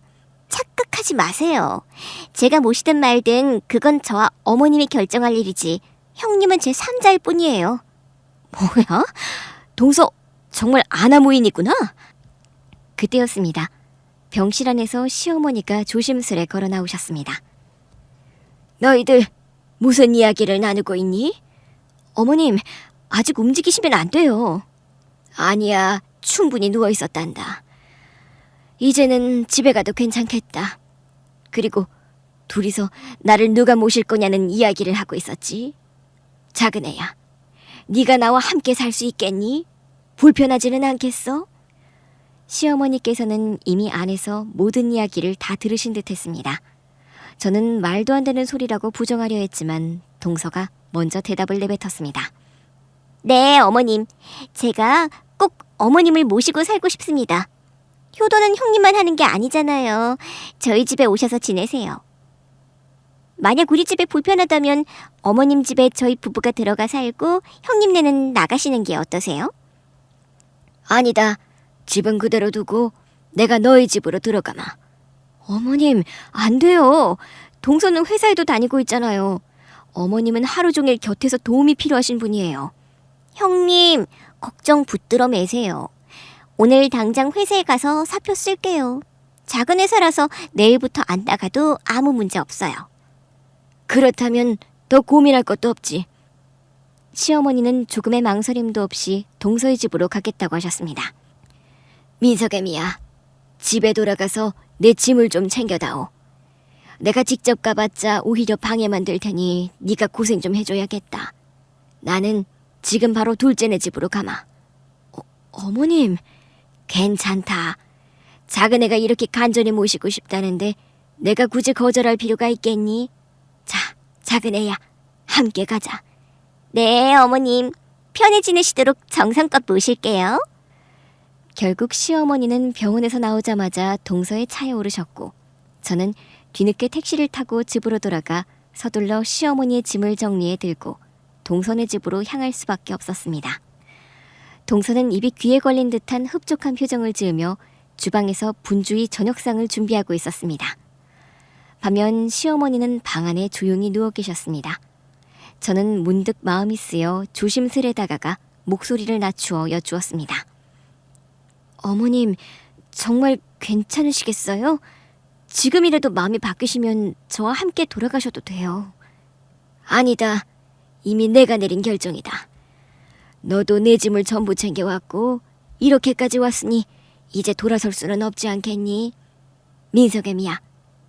착각하지 마세요. 제가 모시든 말든 그건 저와 어머님이 결정할 일이지 형님은 제 3자일 뿐이에요. 뭐야? 동서 정말 아나무인이구나? 그때였습니다. 병실 안에서 시어머니가 조심스레 걸어 나오셨습니다. 너희들 무슨 이야기를 나누고 있니? 어머님, 아직 움직이시면 안 돼요. 아니야, 충분히 누워 있었단다. 이제는 집에 가도 괜찮겠다. 그리고 둘이서 나를 누가 모실 거냐는 이야기를 하고 있었지. 작은 애야, 네가 나와 함께 살 수 있겠니? 불편하지는 않겠어? 시어머니께서는 이미 안에서 모든 이야기를 다 들으신 듯 했습니다. 저는 말도 안 되는 소리라고 부정하려 했지만 동서가 먼저 대답을 내뱉었습니다. 네, 어머님. 제가 꼭 어머님을 모시고 살고 싶습니다. 효도는 형님만 하는 게 아니잖아요. 저희 집에 오셔서 지내세요. 만약 우리 집에 불편하다면 어머님 집에 저희 부부가 들어가 살고 형님네는 나가시는 게 어떠세요? 아니다. 집은 그대로 두고 내가 너희 집으로 들어가마. 어머님, 안 돼요. 동서는 회사에도 다니고 있잖아요. 어머님은 하루 종일 곁에서 도움이 필요하신 분이에요. 형님, 걱정 붙들어 매세요. 오늘 당장 회사에 가서 사표 쓸게요. 작은 회사라서 내일부터 안 나가도 아무 문제 없어요. 그렇다면 더 고민할 것도 없지. 시어머니는 조금의 망설임도 없이 동서의 집으로 가겠다고 하셨습니다. 민석애미야, 집에 돌아가서 내 짐을 좀 챙겨다오. 내가 직접 가봤자 오히려 방해만 될 테니 네가 고생 좀 해줘야겠다. 나는 지금 바로 둘째네 집으로 가마. 어머님, 괜찮다. 작은 애가 이렇게 간절히 모시고 싶다는데 내가 굳이 거절할 필요가 있겠니? 자, 작은 애야, 함께 가자. 네, 어머님. 편히 지내시도록 정성껏 모실게요. 결국 시어머니는 병원에서 나오자마자 동서의 차에 오르셨고 저는 뒤늦게 택시를 타고 집으로 돌아가 서둘러 시어머니의 짐을 정리해 들고 동서네 집으로 향할 수밖에 없었습니다. 동서는 입이 귀에 걸린 듯한 흡족한 표정을 지으며 주방에서 분주히 저녁상을 준비하고 있었습니다. 반면 시어머니는 방 안에 조용히 누워 계셨습니다. 저는 문득 마음이 쓰여 조심스레 다가가 목소리를 낮추어 여쭈었습니다. 어머님, 정말 괜찮으시겠어요? 지금이라도 마음이 바뀌시면 저와 함께 돌아가셔도 돼요. 아니다. 이미 내가 내린 결정이다. 너도 내 짐을 전부 챙겨왔고 이렇게까지 왔으니 이제 돌아설 수는 없지 않겠니? 민석애미야,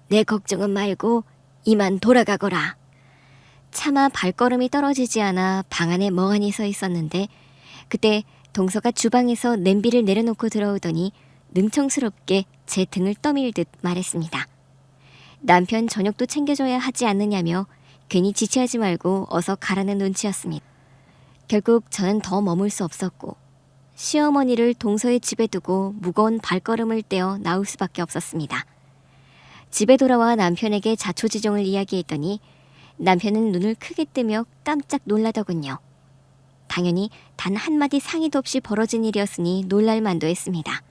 내 걱정은 말고 이만 돌아가거라. 차마 발걸음이 떨어지지 않아 방 안에 멍하니 서 있었는데 그때 동서가 주방에서 냄비를 내려놓고 들어오더니 능청스럽게 제 등을 떠밀듯 말했습니다. 남편 저녁도 챙겨줘야 하지 않느냐며 괜히 지체하지 말고 어서 가라는 눈치였습니다. 결국 저는 더 머물 수 없었고 시어머니를 동서의 집에 두고 무거운 발걸음을 떼어 나올 수밖에 없었습니다. 집에 돌아와 남편에게 자초지종을 이야기했더니 남편은 눈을 크게 뜨며 깜짝 놀라더군요. 당연히 단 한마디 상의도 없이 벌어진 일이었으니 놀랄만도 했습니다.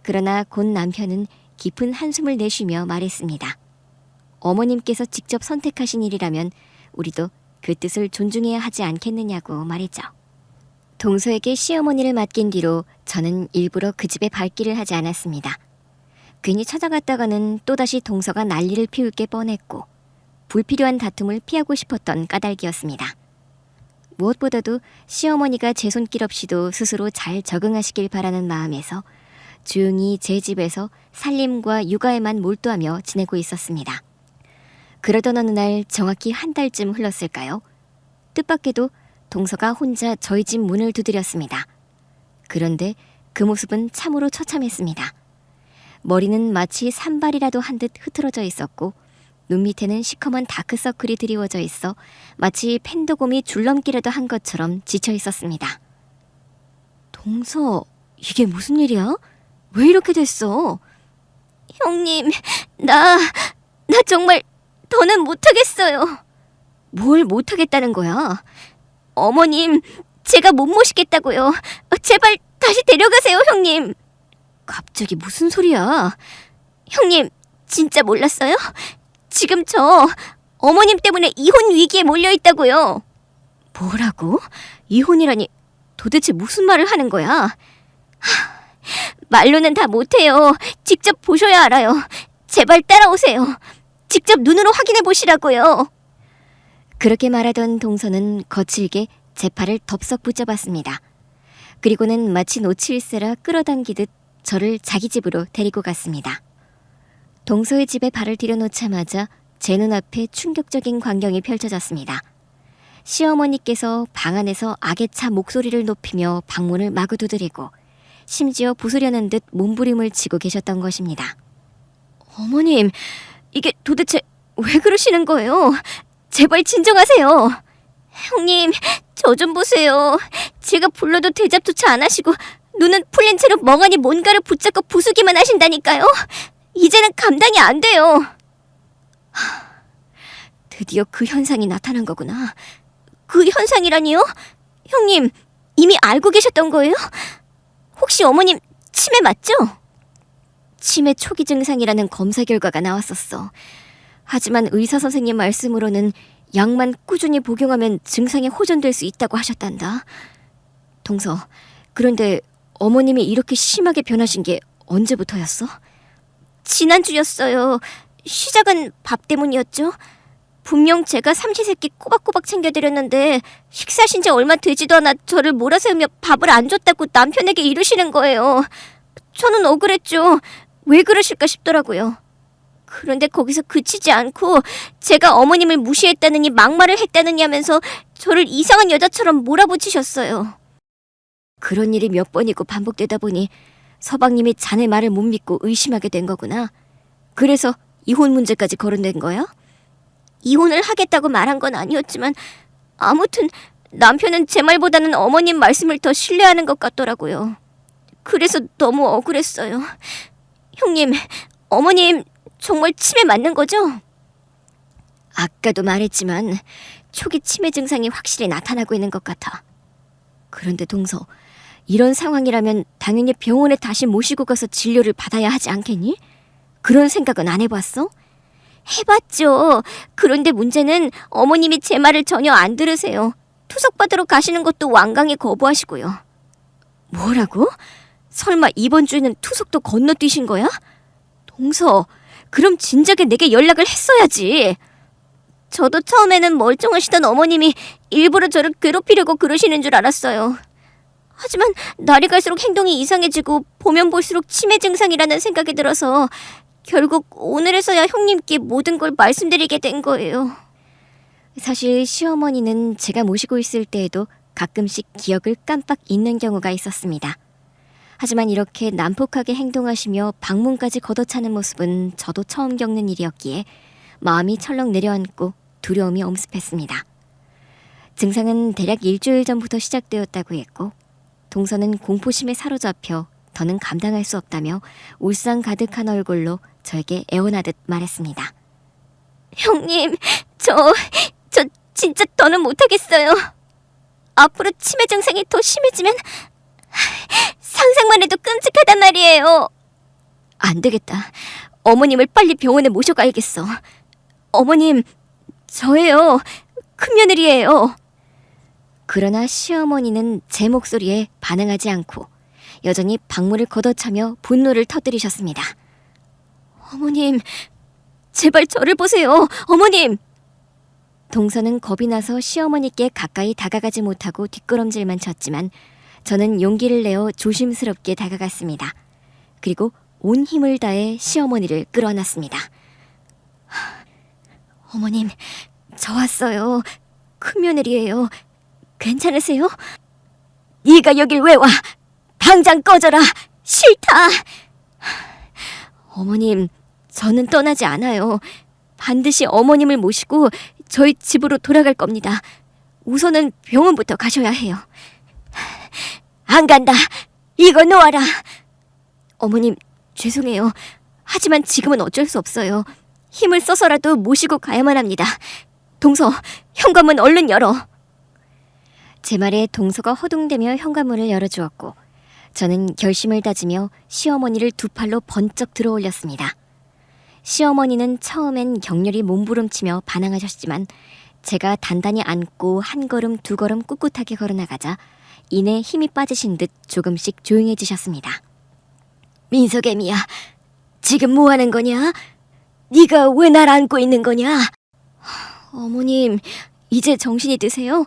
그러나 곧 남편은 깊은 한숨을 내쉬며 말했습니다. 어머님께서 직접 선택하신 일이라면 우리도 그 뜻을 존중해야 하지 않겠느냐고 말했죠. 동서에게 시어머니를 맡긴 뒤로 저는 일부러 그 집에 발길을 하지 않았습니다. 괜히 찾아갔다가는 또다시 동서가 난리를 피울 게 뻔했고 불필요한 다툼을 피하고 싶었던 까닭이었습니다. 무엇보다도 시어머니가 제 손길 없이도 스스로 잘 적응하시길 바라는 마음에서 조용히 제 집에서 살림과 육아에만 몰두하며 지내고 있었습니다. 그러던 어느 날 정확히 한 달쯤 흘렀을까요? 뜻밖에도 동서가 혼자 저희 집 문을 두드렸습니다. 그런데 그 모습은 참으로 처참했습니다. 머리는 마치 산발이라도 한 듯 흐트러져 있었고 눈 밑에는 시커먼 다크서클이 드리워져 있어 마치 펜도곰이 줄넘기라도 한 것처럼 지쳐 있었습니다. 동서, 이게 무슨 일이야? 왜 이렇게 됐어? 형님, 나 정말 더는 못하겠어요. 뭘 못하겠다는 거야? 어머님, 제가 못 모시겠다고요. 제발 다시 데려가세요, 형님. 갑자기 무슨 소리야? 형님, 진짜 몰랐어요? 지금 저 어머님 때문에 이혼 위기에 몰려 있다고요. 뭐라고? 이혼이라니 도대체 무슨 말을 하는 거야? 말로는 다 못해요. 직접 보셔야 알아요. 제발 따라오세요. 직접 눈으로 확인해 보시라고요. 그렇게 말하던 동서는 거칠게 제 팔을 덥석 붙잡았습니다. 그리고는 마치 놓칠세라 끌어당기듯 저를 자기 집으로 데리고 갔습니다. 동서의 집에 발을 들여놓자마자 제 눈앞에 충격적인 광경이 펼쳐졌습니다. 시어머니께서 방 안에서 악에 차 목소리를 높이며 방문을 마구 두드리고 심지어 부수려는 듯 몸부림을 치고 계셨던 것입니다. 어머님, 이게 도대체 왜 그러시는 거예요? 제발 진정하세요. 형님, 저 좀 보세요. 제가 불러도 대답조차 안 하시고 눈은 풀린 채로 멍하니 뭔가를 붙잡고 부수기만 하신다니까요. 이제는 감당이 안 돼요. 드디어 그 현상이 나타난 거구나. 그 현상이라니요? 형님, 이미 알고 계셨던 거예요? 혹시 어머님 치매 맞죠? 치매 초기 증상이라는 검사 결과가 나왔었어. 하지만 의사 선생님 말씀으로는 약만 꾸준히 복용하면 증상이 호전될 수 있다고 하셨단다. 동서, 그런데 어머님이 이렇게 심하게 변하신 게 언제부터였어? 지난주였어요. 시작은 밥 때문이었죠. 분명 제가 삼시세끼 꼬박꼬박 챙겨드렸는데 식사하신 지 얼마 되지도 않아 저를 몰아세우며 밥을 안 줬다고 남편에게 이르시는 거예요. 저는 억울했죠. 왜 그러실까 싶더라고요. 그런데 거기서 그치지 않고 제가 어머님을 무시했다느니 막말을 했다느니 하면서 저를 이상한 여자처럼 몰아붙이셨어요. 그런 일이 몇 번이고 반복되다 보니 서방님이 자네 말을 못 믿고 의심하게 된 거구나. 그래서 이혼 문제까지 거론된 거야? 이혼을 하겠다고 말한 건 아니었지만 아무튼 남편은 제 말보다는 어머님 말씀을 더 신뢰하는 것 같더라고요. 그래서 너무 억울했어요. 형님, 어머님 정말 치매 맞는 거죠? 아까도 말했지만 초기 치매 증상이 확실히 나타나고 있는 것 같아. 그런데 동서, 이런 상황이라면 당연히 병원에 다시 모시고 가서 진료를 받아야 하지 않겠니? 그런 생각은 안 해봤어? 해봤죠. 그런데 문제는 어머님이 제 말을 전혀 안 들으세요. 투석받으러 가시는 것도 완강히 거부하시고요. 뭐라고? 설마 이번 주에는 투석도 건너뛰신 거야? 동서, 그럼 진작에 내게 연락을 했어야지. 저도 처음에는 멀쩡하시던 어머님이 일부러 저를 괴롭히려고 그러시는 줄 알았어요. 하지만 날이 갈수록 행동이 이상해지고 보면 볼수록 치매 증상이라는 생각이 들어서 결국 오늘에서야 형님께 모든 걸 말씀드리게 된 거예요. 사실 시어머니는 제가 모시고 있을 때에도 가끔씩 기억을 깜빡 잊는 경우가 있었습니다. 하지만 이렇게 난폭하게 행동하시며 방문까지 걷어차는 모습은 저도 처음 겪는 일이었기에 마음이 철렁 내려앉고 두려움이 엄습했습니다. 증상은 대략 일주일 전부터 시작되었다고 했고 동서는 공포심에 사로잡혀 더는 감당할 수 없다며 울상 가득한 얼굴로 저에게 애원하듯 말했습니다. 형님, 저 진짜 더는 못하겠어요. 앞으로 치매 증상이 더 심해지면 상상만 해도 끔찍하단 말이에요. 안 되겠다. 어머님을 빨리 병원에 모셔가야겠어. 어머님, 저예요. 큰며느리예요. 그러나 시어머니는 제 목소리에 반응하지 않고 여전히 방문을 걷어차며 분노를 터뜨리셨습니다. 어머님, 제발 저를 보세요. 어머님! 동서는 겁이 나서 시어머니께 가까이 다가가지 못하고 뒷걸음질만 쳤지만 저는 용기를 내어 조심스럽게 다가갔습니다. 그리고 온 힘을 다해 시어머니를 끌어안았습니다. 어머님, 저 왔어요. 큰며느리예요. 괜찮으세요? 네가 여길 왜 와? 당장 꺼져라. 싫다. 어머님, 저는 떠나지 않아요. 반드시 어머님을 모시고 저희 집으로 돌아갈 겁니다. 우선은 병원부터 가셔야 해요. 안 간다. 이거 놓아라. 어머님, 죄송해요. 하지만 지금은 어쩔 수 없어요. 힘을 써서라도 모시고 가야만 합니다. 동서, 현관문 얼른 열어. 제 말에 동서가 허둥대며 현관문을 열어주었고 저는 결심을 다지며 시어머니를 두 팔로 번쩍 들어올렸습니다. 시어머니는 처음엔 격렬히 몸부림치며 반항하셨지만 제가 단단히 안고 한 걸음 두 걸음 꿋꿋하게 걸어나가자 이내 힘이 빠지신 듯 조금씩 조용해지셨습니다. 민석애미야, 지금 뭐 하는 거냐? 네가 왜 날 안고 있는 거냐? 어머님, 이제 정신이 드세요?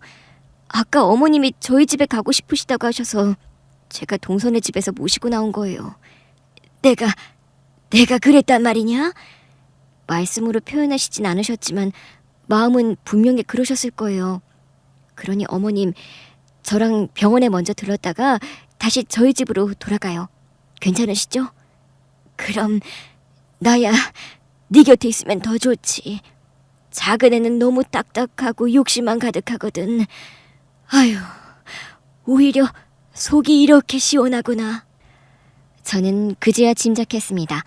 아까 어머님이 저희 집에 가고 싶으시다고 하셔서 제가 동선의 집에서 모시고 나온 거예요. 내가 그랬단 말이냐? 말씀으로 표현하시진 않으셨지만 마음은 분명히 그러셨을 거예요. 그러니 어머님, 저랑 병원에 먼저 들렀다가 다시 저희 집으로 돌아가요. 괜찮으시죠? 그럼 나야 네 곁에 있으면 더 좋지. 작은 애는 너무 딱딱하고 욕심만 가득하거든. 아휴, 오히려 속이 이렇게 시원하구나. 저는 그제야 짐작했습니다.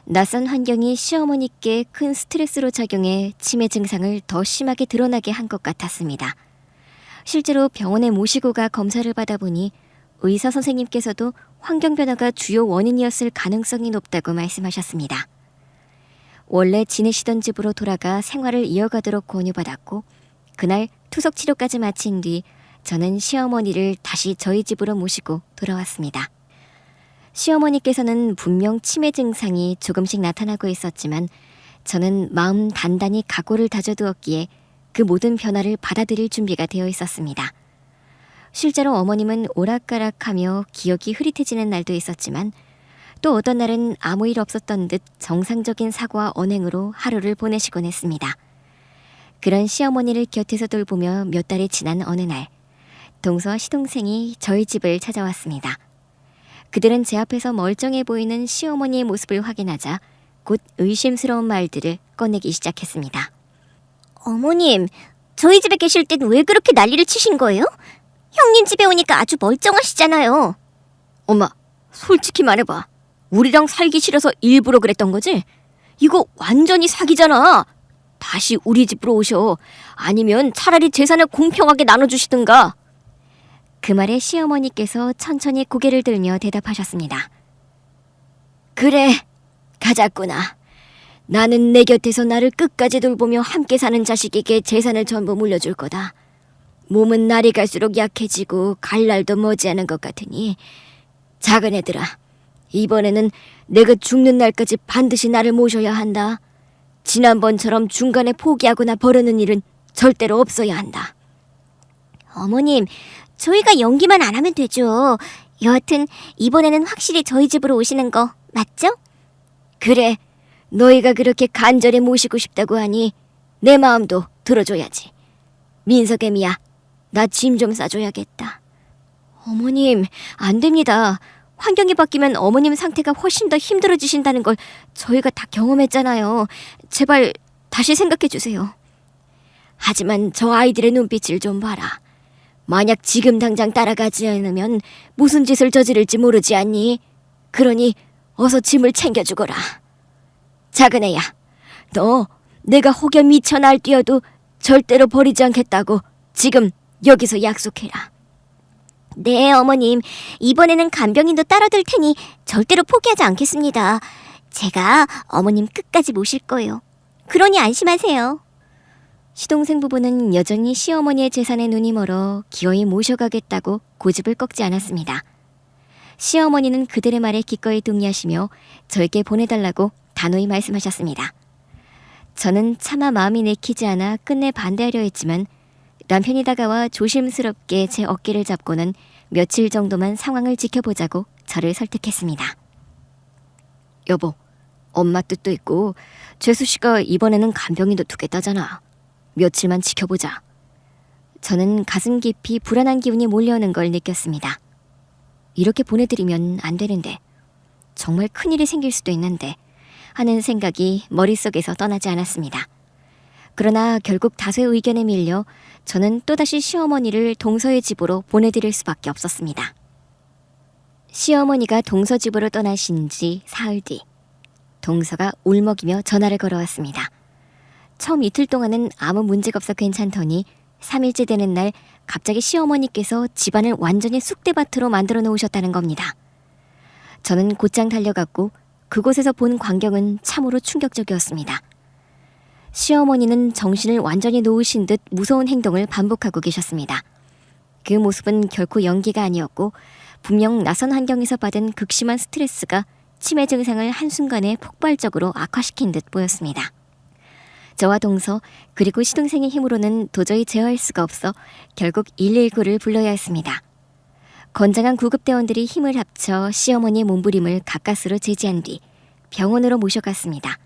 낯선 환경이 시어머니께 큰 스트레스로 작용해 치매 증상을 더 심하게 드러나게 한 것 같았습니다. 실제로 병원에 모시고 가 검사를 받아보니 의사 선생님께서도 환경 변화가 주요 원인이었을 가능성이 높다고 말씀하셨습니다. 원래 지내시던 집으로 돌아가 생활을 이어가도록 권유받았고 그날 투석 치료까지 마친 뒤 저는 시어머니를 다시 저희 집으로 모시고 돌아왔습니다. 시어머니께서는 분명 치매 증상이 조금씩 나타나고 있었지만 저는 마음 단단히 각오를 다져두었기에 그 모든 변화를 받아들일 준비가 되어 있었습니다. 실제로 어머님은 오락가락하며 기억이 흐릿해지는 날도 있었지만 또 어떤 날은 아무 일 없었던 듯 정상적인 사고와 언행으로 하루를 보내시곤 했습니다. 그런 시어머니를 곁에서 돌보며 몇 달이 지난 어느 날 동서와 시동생이 저희 집을 찾아왔습니다. 그들은 제 앞에서 멀쩡해 보이는 시어머니의 모습을 확인하자 곧 의심스러운 말들을 꺼내기 시작했습니다. 어머님, 저희 집에 계실 땐 왜 그렇게 난리를 치신 거예요? 형님 집에 오니까 아주 멀쩡하시잖아요. 엄마, 솔직히 말해봐. 우리랑 살기 싫어서 일부러 그랬던 거지? 이거 완전히 사기잖아. 다시 우리 집으로 오셔. 아니면 차라리 재산을 공평하게 나눠주시든가. 그 말에 시어머니께서 천천히 고개를 들며 대답하셨습니다. 그래, 가자꾸나. 나는 내 곁에서 나를 끝까지 돌보며 함께 사는 자식에게 재산을 전부 물려줄 거다. 몸은 날이 갈수록 약해지고 갈 날도 머지않은 것 같으니 작은 애들아, 이번에는 내가 죽는 날까지 반드시 나를 모셔야 한다. 지난번처럼 중간에 포기하거나 버리는 일은 절대로 없어야 한다. 어머님, 저희가 연기만 안 하면 되죠. 여하튼 이번에는 확실히 저희 집으로 오시는 거 맞죠? 그래, 너희가 그렇게 간절히 모시고 싶다고 하니 내 마음도 들어줘야지. 민석애미야, 나 짐 좀 싸줘야겠다. 어머님, 안 됩니다. 환경이 바뀌면 어머님 상태가 훨씬 더 힘들어지신다는 걸 저희가 다 경험했잖아요. 제발 다시 생각해 주세요. 하지만 저 아이들의 눈빛을 좀 봐라. 만약 지금 당장 따라가지 않으면 무슨 짓을 저지를지 모르지 않니? 그러니 어서 짐을 챙겨주거라. 작은 애야, 너 내가 혹여 미쳐 날뛰어도 절대로 버리지 않겠다고 지금 여기서 약속해라. 네, 어머님. 이번에는 간병인도 따라들 테니 절대로 포기하지 않겠습니다. 제가 어머님 끝까지 모실 거예요. 그러니 안심하세요. 시동생 부부는 여전히 시어머니의 재산에 눈이 멀어 기어이 모셔가겠다고 고집을 꺾지 않았습니다. 시어머니는 그들의 말에 기꺼이 동의하시며 저에게 보내달라고 단호히 말씀하셨습니다. 저는 차마 마음이 내키지 않아 끝내 반대하려 했지만 남편이 다가와 조심스럽게 제 어깨를 잡고는 며칠 정도만 상황을 지켜보자고 저를 설득했습니다. 여보, 엄마 뜻도 있고 죄수 씨가 이번에는 간병인도 두겠다잖아. 며칠만 지켜보자. 저는 가슴 깊이 불안한 기운이 몰려오는 걸 느꼈습니다. 이렇게 보내드리면 안 되는데, 정말 큰일이 생길 수도 있는데 하는 생각이 머릿속에서 떠나지 않았습니다. 그러나 결국 다수의 의견에 밀려 저는 또다시 시어머니를 동서의 집으로 보내드릴 수밖에 없었습니다. 시어머니가 동서 집으로 떠나신 지 사흘 뒤, 동서가 울먹이며 전화를 걸어왔습니다. 처음 이틀 동안은 아무 문제가 없어 괜찮더니 3일째 되는 날 갑자기 시어머니께서 집안을 완전히 쑥대밭으로 만들어 놓으셨다는 겁니다. 저는 곧장 달려갔고 그곳에서 본 광경은 참으로 충격적이었습니다. 시어머니는 정신을 완전히 놓으신 듯 무서운 행동을 반복하고 계셨습니다. 그 모습은 결코 연기가 아니었고 분명 낯선 환경에서 받은 극심한 스트레스가 치매 증상을 한순간에 폭발적으로 악화시킨 듯 보였습니다. 저와 동서 그리고 시동생의 힘으로는 도저히 제어할 수가 없어 결국 119를 불러야 했습니다. 건장한 구급대원들이 힘을 합쳐 시어머니의 몸부림을 가까스로 제지한 뒤 병원으로 모셔갔습니다.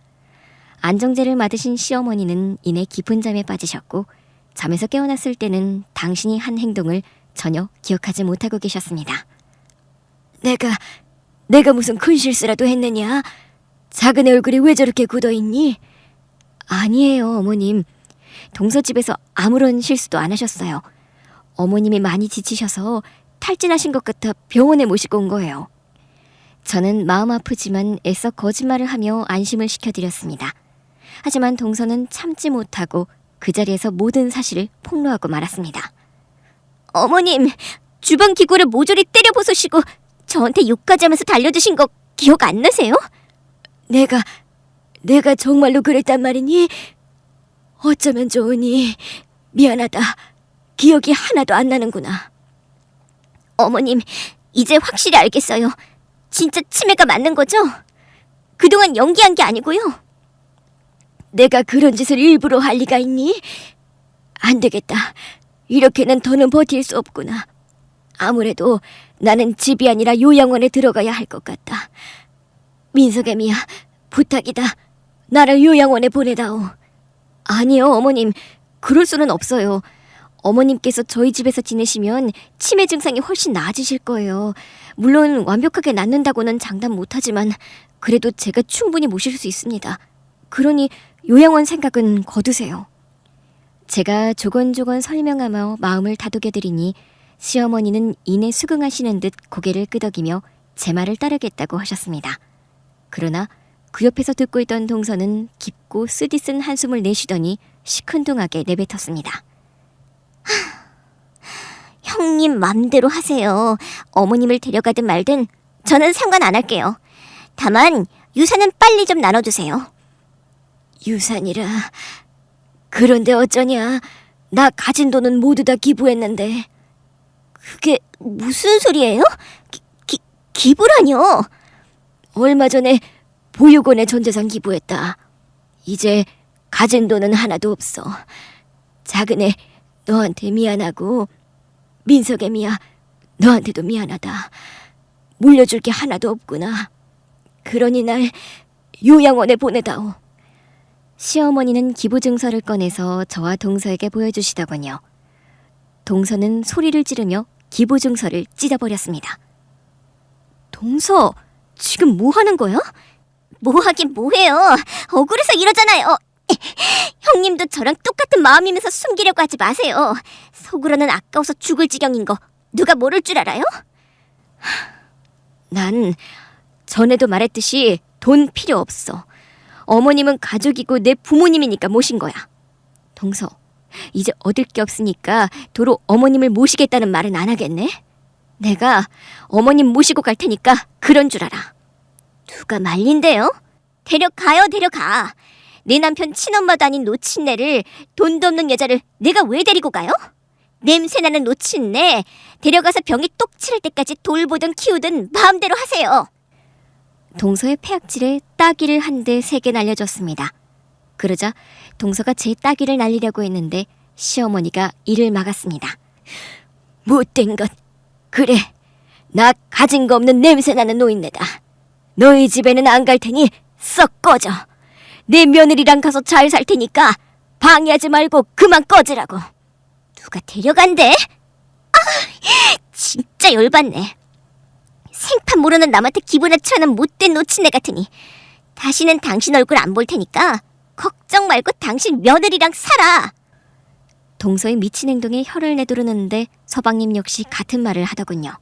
안정제를 맞으신 시어머니는 이내 깊은 잠에 빠지셨고 잠에서 깨어났을 때는 당신이 한 행동을 전혀 기억하지 못하고 계셨습니다. 내가 무슨 큰 실수라도 했느냐? 작은 애 얼굴이 왜 저렇게 굳어있니? 아니에요, 어머님. 동서집에서 아무런 실수도 안 하셨어요. 어머님이 많이 지치셔서 탈진하신 것 같아 병원에 모시고 온 거예요. 저는 마음 아프지만 애써 거짓말을 하며 안심을 시켜드렸습니다. 하지만 동서는 참지 못하고 그 자리에서 모든 사실을 폭로하고 말았습니다. 어머님, 주방 기구를 모조리 때려 부수시고 저한테 욕까지 하면서 달려드신 거 기억 안 나세요? 내가 정말로 그랬단 말이니? 어쩌면 좋으니. 미안하다. 기억이 하나도 안 나는구나. 어머님, 이제 확실히 알겠어요. 진짜 치매가 맞는 거죠? 그동안 연기한 게 아니고요. 내가 그런 짓을 일부러 할 리가 있니? 안 되겠다. 이렇게는 더는 버틸 수 없구나. 아무래도 나는 집이 아니라 요양원에 들어가야 할 것 같다. 민석애미야, 부탁이다. 나를 요양원에 보내다오. 아니요, 어머님. 그럴 수는 없어요. 어머님께서 저희 집에서 지내시면 치매 증상이 훨씬 나아지실 거예요. 물론 완벽하게 낫는다고는 장담 못하지만 그래도 제가 충분히 모실 수 있습니다. 그러니 요양원 생각은 거두세요. 제가 조곤조곤 설명하며 마음을 다독여드리니 시어머니는 이내 수긍하시는 듯 고개를 끄덕이며 제 말을 따르겠다고 하셨습니다. 그러나 그 옆에서 듣고 있던 동서는 깊고 쓰디쓴 한숨을 내쉬더니 시큰둥하게 내뱉었습니다. 형님 맘대로 하세요. 어머님을 데려가든 말든 저는 상관 안 할게요. 다만 유산은 빨리 좀 나눠주세요. 유산이라. 그런데 어쩌냐. 나 가진 돈은 모두 다 기부했는데. 그게 무슨 소리예요? 기부라뇨? 얼마 전에 보육원에 전 재산 기부했다. 이제 가진 돈은 하나도 없어. 작은애, 너한테 미안하고 민석애미야, 너한테도 미안하다. 물려줄 게 하나도 없구나. 그러니 날 요양원에 보내다오. 시어머니는 기부증서를 꺼내서 저와 동서에게 보여주시더군요. 동서는 소리를 지르며 기부증서를 찢어버렸습니다. 동서, 지금 뭐 하는 거야? 뭐 하긴 뭐해요. 억울해서 이러잖아요. 형님도 저랑 똑같은 마음이면서 숨기려고 하지 마세요. 속으로는 아까워서 죽을 지경인 거 누가 모를 줄 알아요? 난 전에도 말했듯이 돈 필요 없어. 어머님은 가족이고 내 부모님이니까 모신 거야. 동서, 이제 얻을 게 없으니까 도로 어머님을 모시겠다는 말은 안 하겠네? 내가 어머님 모시고 갈 테니까 그런 줄 알아. 누가 말린대요? 데려가요, 데려가. 내 남편 친엄마도 아닌 노친네를, 돈도 없는 여자를 내가 왜 데리고 가요? 냄새나는 노친네, 데려가서 병이 똑 치를 때까지 돌보든 키우든 마음대로 하세요. 동서의 폐악질에 따귀를 한 대 3개 날려줬습니다. 그러자 동서가 제 따귀를 날리려고 했는데 시어머니가 이를 막았습니다. 못된 것. 그래, 나 가진 거 없는 냄새나는 노인네다. 너희 집에는 안 갈 테니 썩 꺼져. 내 며느리랑 가서 잘 살 테니까 방해하지 말고 그만 꺼지라고. 누가 데려간대? 진짜 열받네. 생판 모르는 남한테 기분 나치하는 못된 노친네 같으니 다시는 당신 얼굴 안 볼 테니까 걱정 말고 당신 며느리랑 살아. 동서의 미친 행동에 혀를 내두르는데 서방님 역시 같은 말을 하더군요.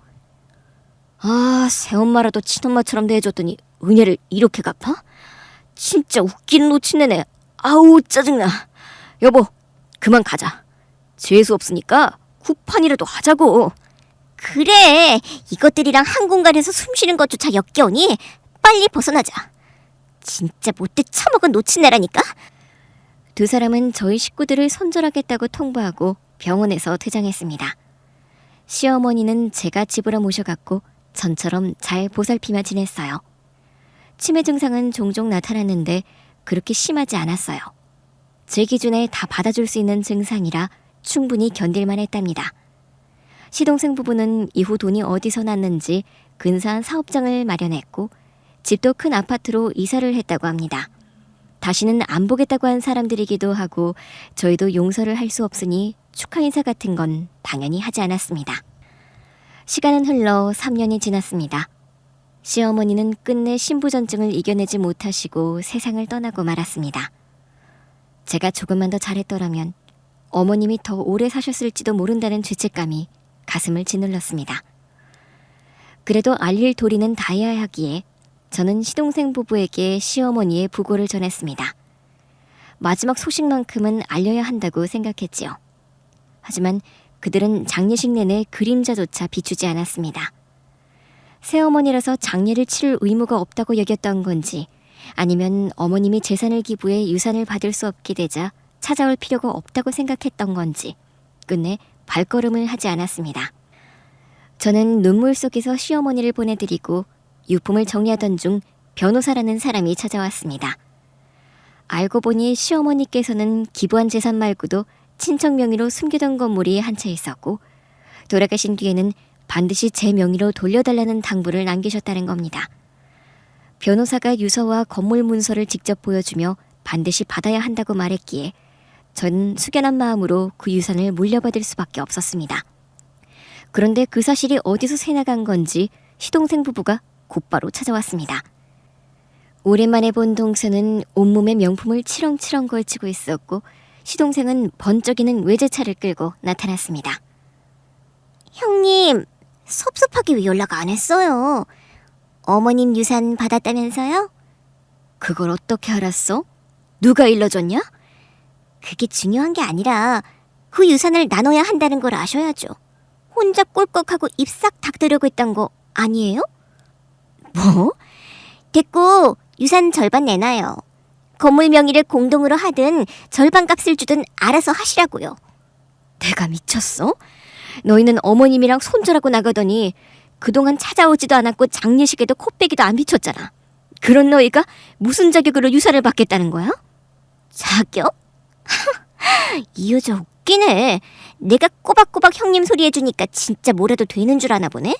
아, 새엄마라도 친엄마처럼 대해줬더니 은혜를 이렇게 갚아? 진짜 웃기는 노친네네. 아우, 짜증나. 여보, 그만 가자. 재수 없으니까 구판이라도 하자고. 그래, 이것들이랑 한 공간에서 숨 쉬는 것조차 역겨우니 빨리 벗어나자. 진짜 못돼 처먹은 노친네라니까. 두 사람은 저희 식구들을 손절하겠다고 통보하고 병원에서 퇴장했습니다. 시어머니는 제가 집으로 모셔갔고 전처럼 잘 보살피며 지냈어요. 치매 증상은 종종 나타났는데 그렇게 심하지 않았어요. 제 기준에 다 받아줄 수 있는 증상이라 충분히 견딜만 했답니다. 시동생 부부는 이후 돈이 어디서 났는지 근사한 사업장을 마련했고 집도 큰 아파트로 이사를 했다고 합니다. 다시는 안 보겠다고 한 사람들이기도 하고 저희도 용서를 할 수 없으니 축하 인사 같은 건 당연히 하지 않았습니다. 시간은 흘러 3년이 지났습니다. 시어머니는 끝내 신부전증을 이겨내지 못하시고 세상을 떠나고 말았습니다. 제가 조금만 더 잘했더라면 어머님이 더 오래 사셨을지도 모른다는 죄책감이 가슴을 짓눌렀습니다. 그래도 알릴 도리는 다해야 하기에 저는 시동생 부부에게 시어머니의 부고를 전했습니다. 마지막 소식만큼은 알려야 한다고 생각했지요. 하지만 그들은 장례식 내내 그림자조차 비추지 않았습니다. 새어머니라서 장례를 치를 의무가 없다고 여겼던 건지 아니면 어머님이 재산을 기부해 유산을 받을 수 없게 되자 찾아올 필요가 없다고 생각했던 건지 끝내 발걸음을 하지 않았습니다. 저는 눈물 속에서 시어머니를 보내드리고 유품을 정리하던 중 변호사라는 사람이 찾아왔습니다. 알고 보니 시어머니께서는 기부한 재산 말고도 친척 명의로 숨겨둔 건물이 한 채 있었고 돌아가신 뒤에는 반드시 제 명의로 돌려달라는 당부를 남기셨다는 겁니다. 변호사가 유서와 건물 문서를 직접 보여주며 반드시 받아야 한다고 말했기에 저는 숙연한 마음으로 그 유산을 물려받을 수밖에 없었습니다. 그런데 그 사실이 어디서 새나간 건지 시동생 부부가 곧바로 찾아왔습니다. 오랜만에 본 동서는 온몸에 명품을 치렁치렁 걸치고 있었고 시동생은 번쩍이는 외제차를 끌고 나타났습니다. 형님, 섭섭하게 왜 연락 안 했어요? 어머님 유산 받았다면서요? 그걸 어떻게 알았어? 누가 일러줬냐? 그게 중요한 게 아니라 그 유산을 나눠야 한다는 걸 아셔야죠. 혼자 꼴꺽하고 입 싹 닥들려고 했던 거 아니에요? 뭐? 됐고 유산 절반 내놔요. 건물 명의를 공동으로 하든 절반 값을 주든 알아서 하시라고요. 내가 미쳤어? 너희는 어머님이랑 손절하고 나가더니 그동안 찾아오지도 않았고 장례식에도 코빼기도 안 비췄잖아. 그런 너희가 무슨 자격으로 유산을 받겠다는 거야? 자격? 이 여자 웃기네. 내가 꼬박꼬박 형님 소리 해주니까 진짜 뭐라도 되는 줄 아나 보네?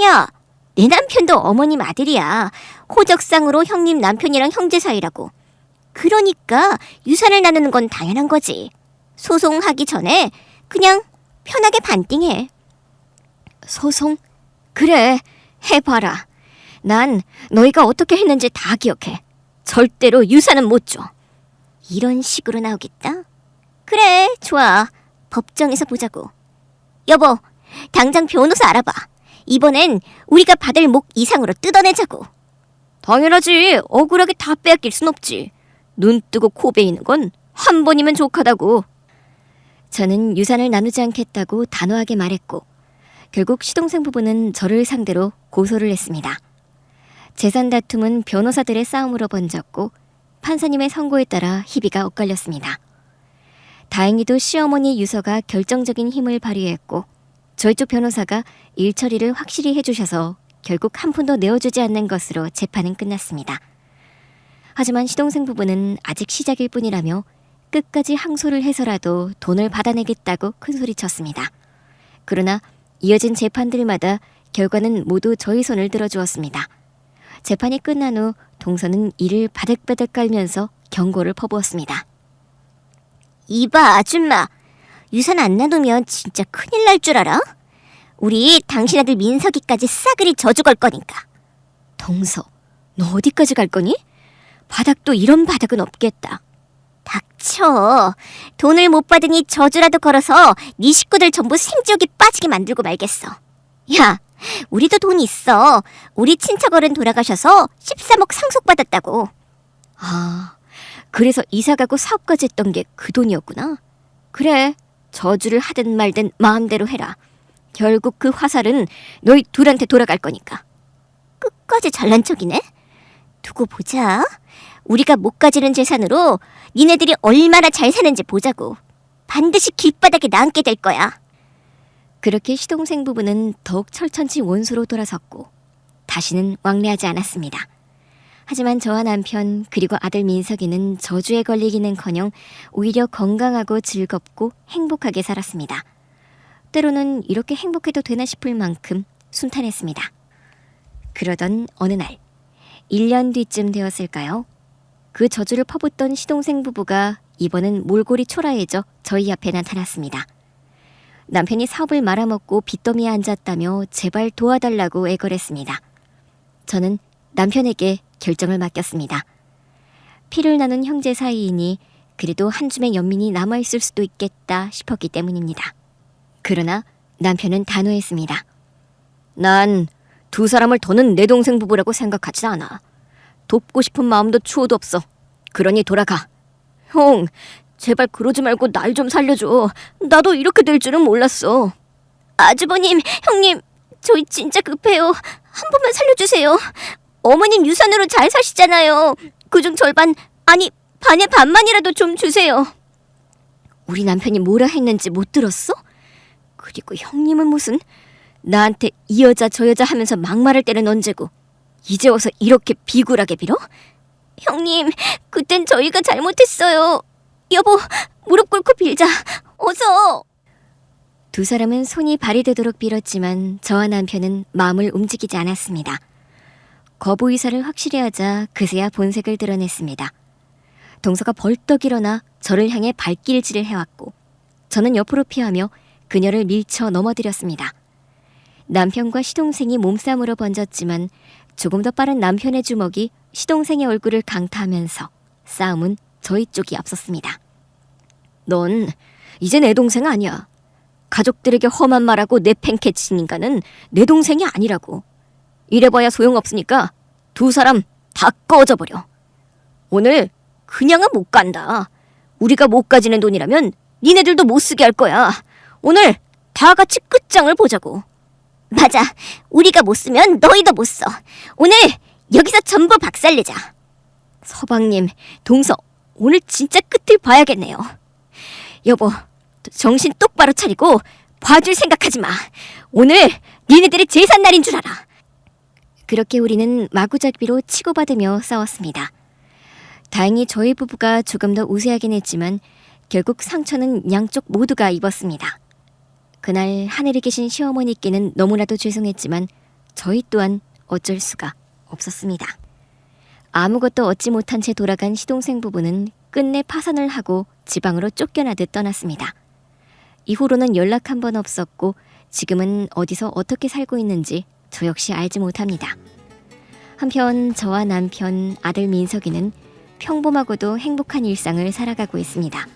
야, 내 남편도 어머님 아들이야. 호적상으로 형님 남편이랑 형제 사이라고. 그러니까 유산을 나누는 건 당연한 거지. 소송하기 전에 그냥 편하게 반띵해. 소송? 그래, 해봐라. 난 너희가 어떻게 했는지 다 기억해. 절대로 유산은 못 줘. 이런 식으로 나오겠다? 그래, 좋아. 법정에서 보자고. 여보, 당장 변호사 알아봐. 이번엔 우리가 받을 목 이상으로 뜯어내자고. 당연하지. 억울하게 다 빼앗길 순 없지. 눈 뜨고 코 베이는 건 한 번이면 족하다고. 저는 유산을 나누지 않겠다고 단호하게 말했고 결국 시동생 부부는 저를 상대로 고소를 했습니다. 재산 다툼은 변호사들의 싸움으로 번졌고 판사님의 선고에 따라 희비가 엇갈렸습니다. 다행히도 시어머니 유서가 결정적인 힘을 발휘했고 저희 쪽 변호사가 일 처리를 확실히 해주셔서 결국 한 푼도 내어주지 않는 것으로 재판은 끝났습니다. 하지만 시동생 부부는 아직 시작일 뿐이라며 끝까지 항소를 해서라도 돈을 받아내겠다고 큰소리쳤습니다. 그러나 이어진 재판들마다 결과는 모두 저희 손을 들어주었습니다. 재판이 끝난 후 동서는 이를 바득바득 깔면서 경고를 퍼부었습니다. 이봐, 아줌마. 유산 안 나누면 진짜 큰일 날 줄 알아? 우리 당신 아들 민석이까지 싸그리 저주 걸 거니까. 동서, 너 어디까지 갈 거니? 바닥도 이런 바닥은 없겠다. 닥쳐. 돈을 못 받으니 저주라도 걸어서 네 식구들 전부 생지옥에 빠지게 만들고 말겠어. 야, 우리도 돈 있어. 우리 친척 어른 돌아가셔서 13억 상속받았다고. 아, 그래서 이사가고 사업까지 했던 게 그 돈이었구나. 그래, 저주를 하든 말든 마음대로 해라. 결국 그 화살은 너희 둘한테 돌아갈 거니까. 끝까지 잘난 척이네? 두고 보자. 우리가 못 가지는 재산으로 니네들이 얼마나 잘 사는지 보자고. 반드시 길바닥에 남게 될 거야. 그렇게 시동생 부부는 더욱 철천지 원수로 돌아섰고 다시는 왕래하지 않았습니다. 하지만 저와 남편 그리고 아들 민석이는 저주에 걸리기는커녕 오히려 건강하고 즐겁고 행복하게 살았습니다. 때로는 이렇게 행복해도 되나 싶을 만큼 순탄했습니다. 그러던 어느 날 1년 뒤쯤 되었을까요? 그 저주를 퍼붓던 시동생 부부가 이번은 몰골이 초라해져 저희 앞에 나타났습니다. 남편이 사업을 말아먹고 빚더미에 앉았다며 제발 도와달라고 애걸했습니다. 저는 남편에게 결정을 맡겼습니다. 피를 나눈 형제 사이이니 그래도 한 줌의 연민이 남아있을 수도 있겠다 싶었기 때문입니다. 그러나 남편은 단호했습니다. 난 두 사람을 더는 내 동생 부부라고 생각하지 않아. 돕고 싶은 마음도 추호도 없어. 그러니 돌아가. 형, 제발 그러지 말고 날 좀 살려줘. 나도 이렇게 될 줄은 몰랐어. 아주버님, 형님, 저희 진짜 급해요. 한 번만 살려주세요. 어머님 유산으로 잘 사시잖아요. 그중 절반, 아니 반의 반만이라도 좀 주세요. 우리 남편이 뭐라 했는지 못 들었어? 그리고 형님은 무슨 나한테 이 여자 저 여자 하면서 막말할 때는 언제고 이제 와서 이렇게 비굴하게 빌어? 형님, 그땐 저희가 잘못했어요. 여보, 무릎 꿇고 빌자. 어서. 두 사람은 손이 발이 되도록 빌었지만 저와 남편은 마음을 움직이지 않았습니다. 거부 의사를 확실히 하자 그새야 본색을 드러냈습니다. 동서가 벌떡 일어나 저를 향해 발길질을 해왔고 저는 옆으로 피하며 그녀를 밀쳐 넘어뜨렸습니다. 남편과 시동생이 몸싸움으로 번졌지만 조금 더 빠른 남편의 주먹이 시동생의 얼굴을 강타하면서 싸움은 저희 쪽이 앞섰습니다. 넌 이제 내 동생 아니야. 가족들에게 험한 말하고 내팽개친 인간은 내 동생이 아니라고. 이래봐야 소용없으니까 두 사람 다 꺼져버려. 오늘 그냥은 못 간다. 우리가 못 가지는 돈이라면 니네들도 못 쓰게 할 거야. 오늘 다 같이 끝장을 보자고. 맞아. 우리가 못 쓰면 너희도 못 써. 오늘 여기서 전부 박살내자. 서방님, 동서, 오늘 진짜 끝을 봐야겠네요. 여보, 정신 똑바로 차리고 봐줄 생각하지 마. 오늘 니네들의 제삿날인 줄 알아. 그렇게 우리는 마구잡이로 치고받으며 싸웠습니다. 다행히 저희 부부가 조금 더 우세하긴 했지만 결국 상처는 양쪽 모두가 입었습니다. 그날 하늘에 계신 시어머니께는 너무나도 죄송했지만 저희 또한 어쩔 수가 없었습니다. 아무것도 얻지 못한 채 돌아간 시동생 부부는 끝내 파산을 하고 지방으로 쫓겨나듯 떠났습니다. 이후로는 연락 한 번 없었고 지금은 어디서 어떻게 살고 있는지 저 역시 알지 못합니다. 한편 저와 남편, 아들 민석이는 평범하고도 행복한 일상을 살아가고 있습니다.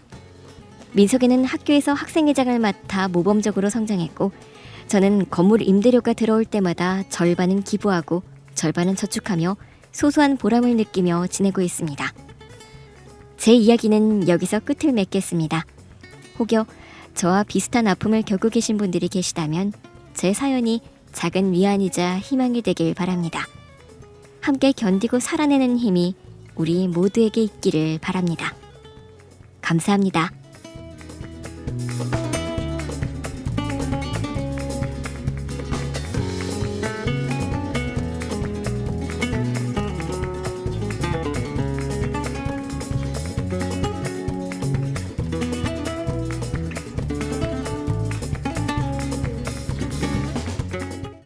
민석이는 학교에서 학생회장을 맡아 모범적으로 성장했고 저는 건물 임대료가 들어올 때마다 절반은 기부하고 절반은 저축하며 소소한 보람을 느끼며 지내고 있습니다. 제 이야기는 여기서 끝을 맺겠습니다. 혹여 저와 비슷한 아픔을 겪고 계신 분들이 계시다면 제 사연이 작은 위안이자 희망이 되길 바랍니다. 함께 견디고 살아내는 힘이 우리 모두에게 있기를 바랍니다. 감사합니다.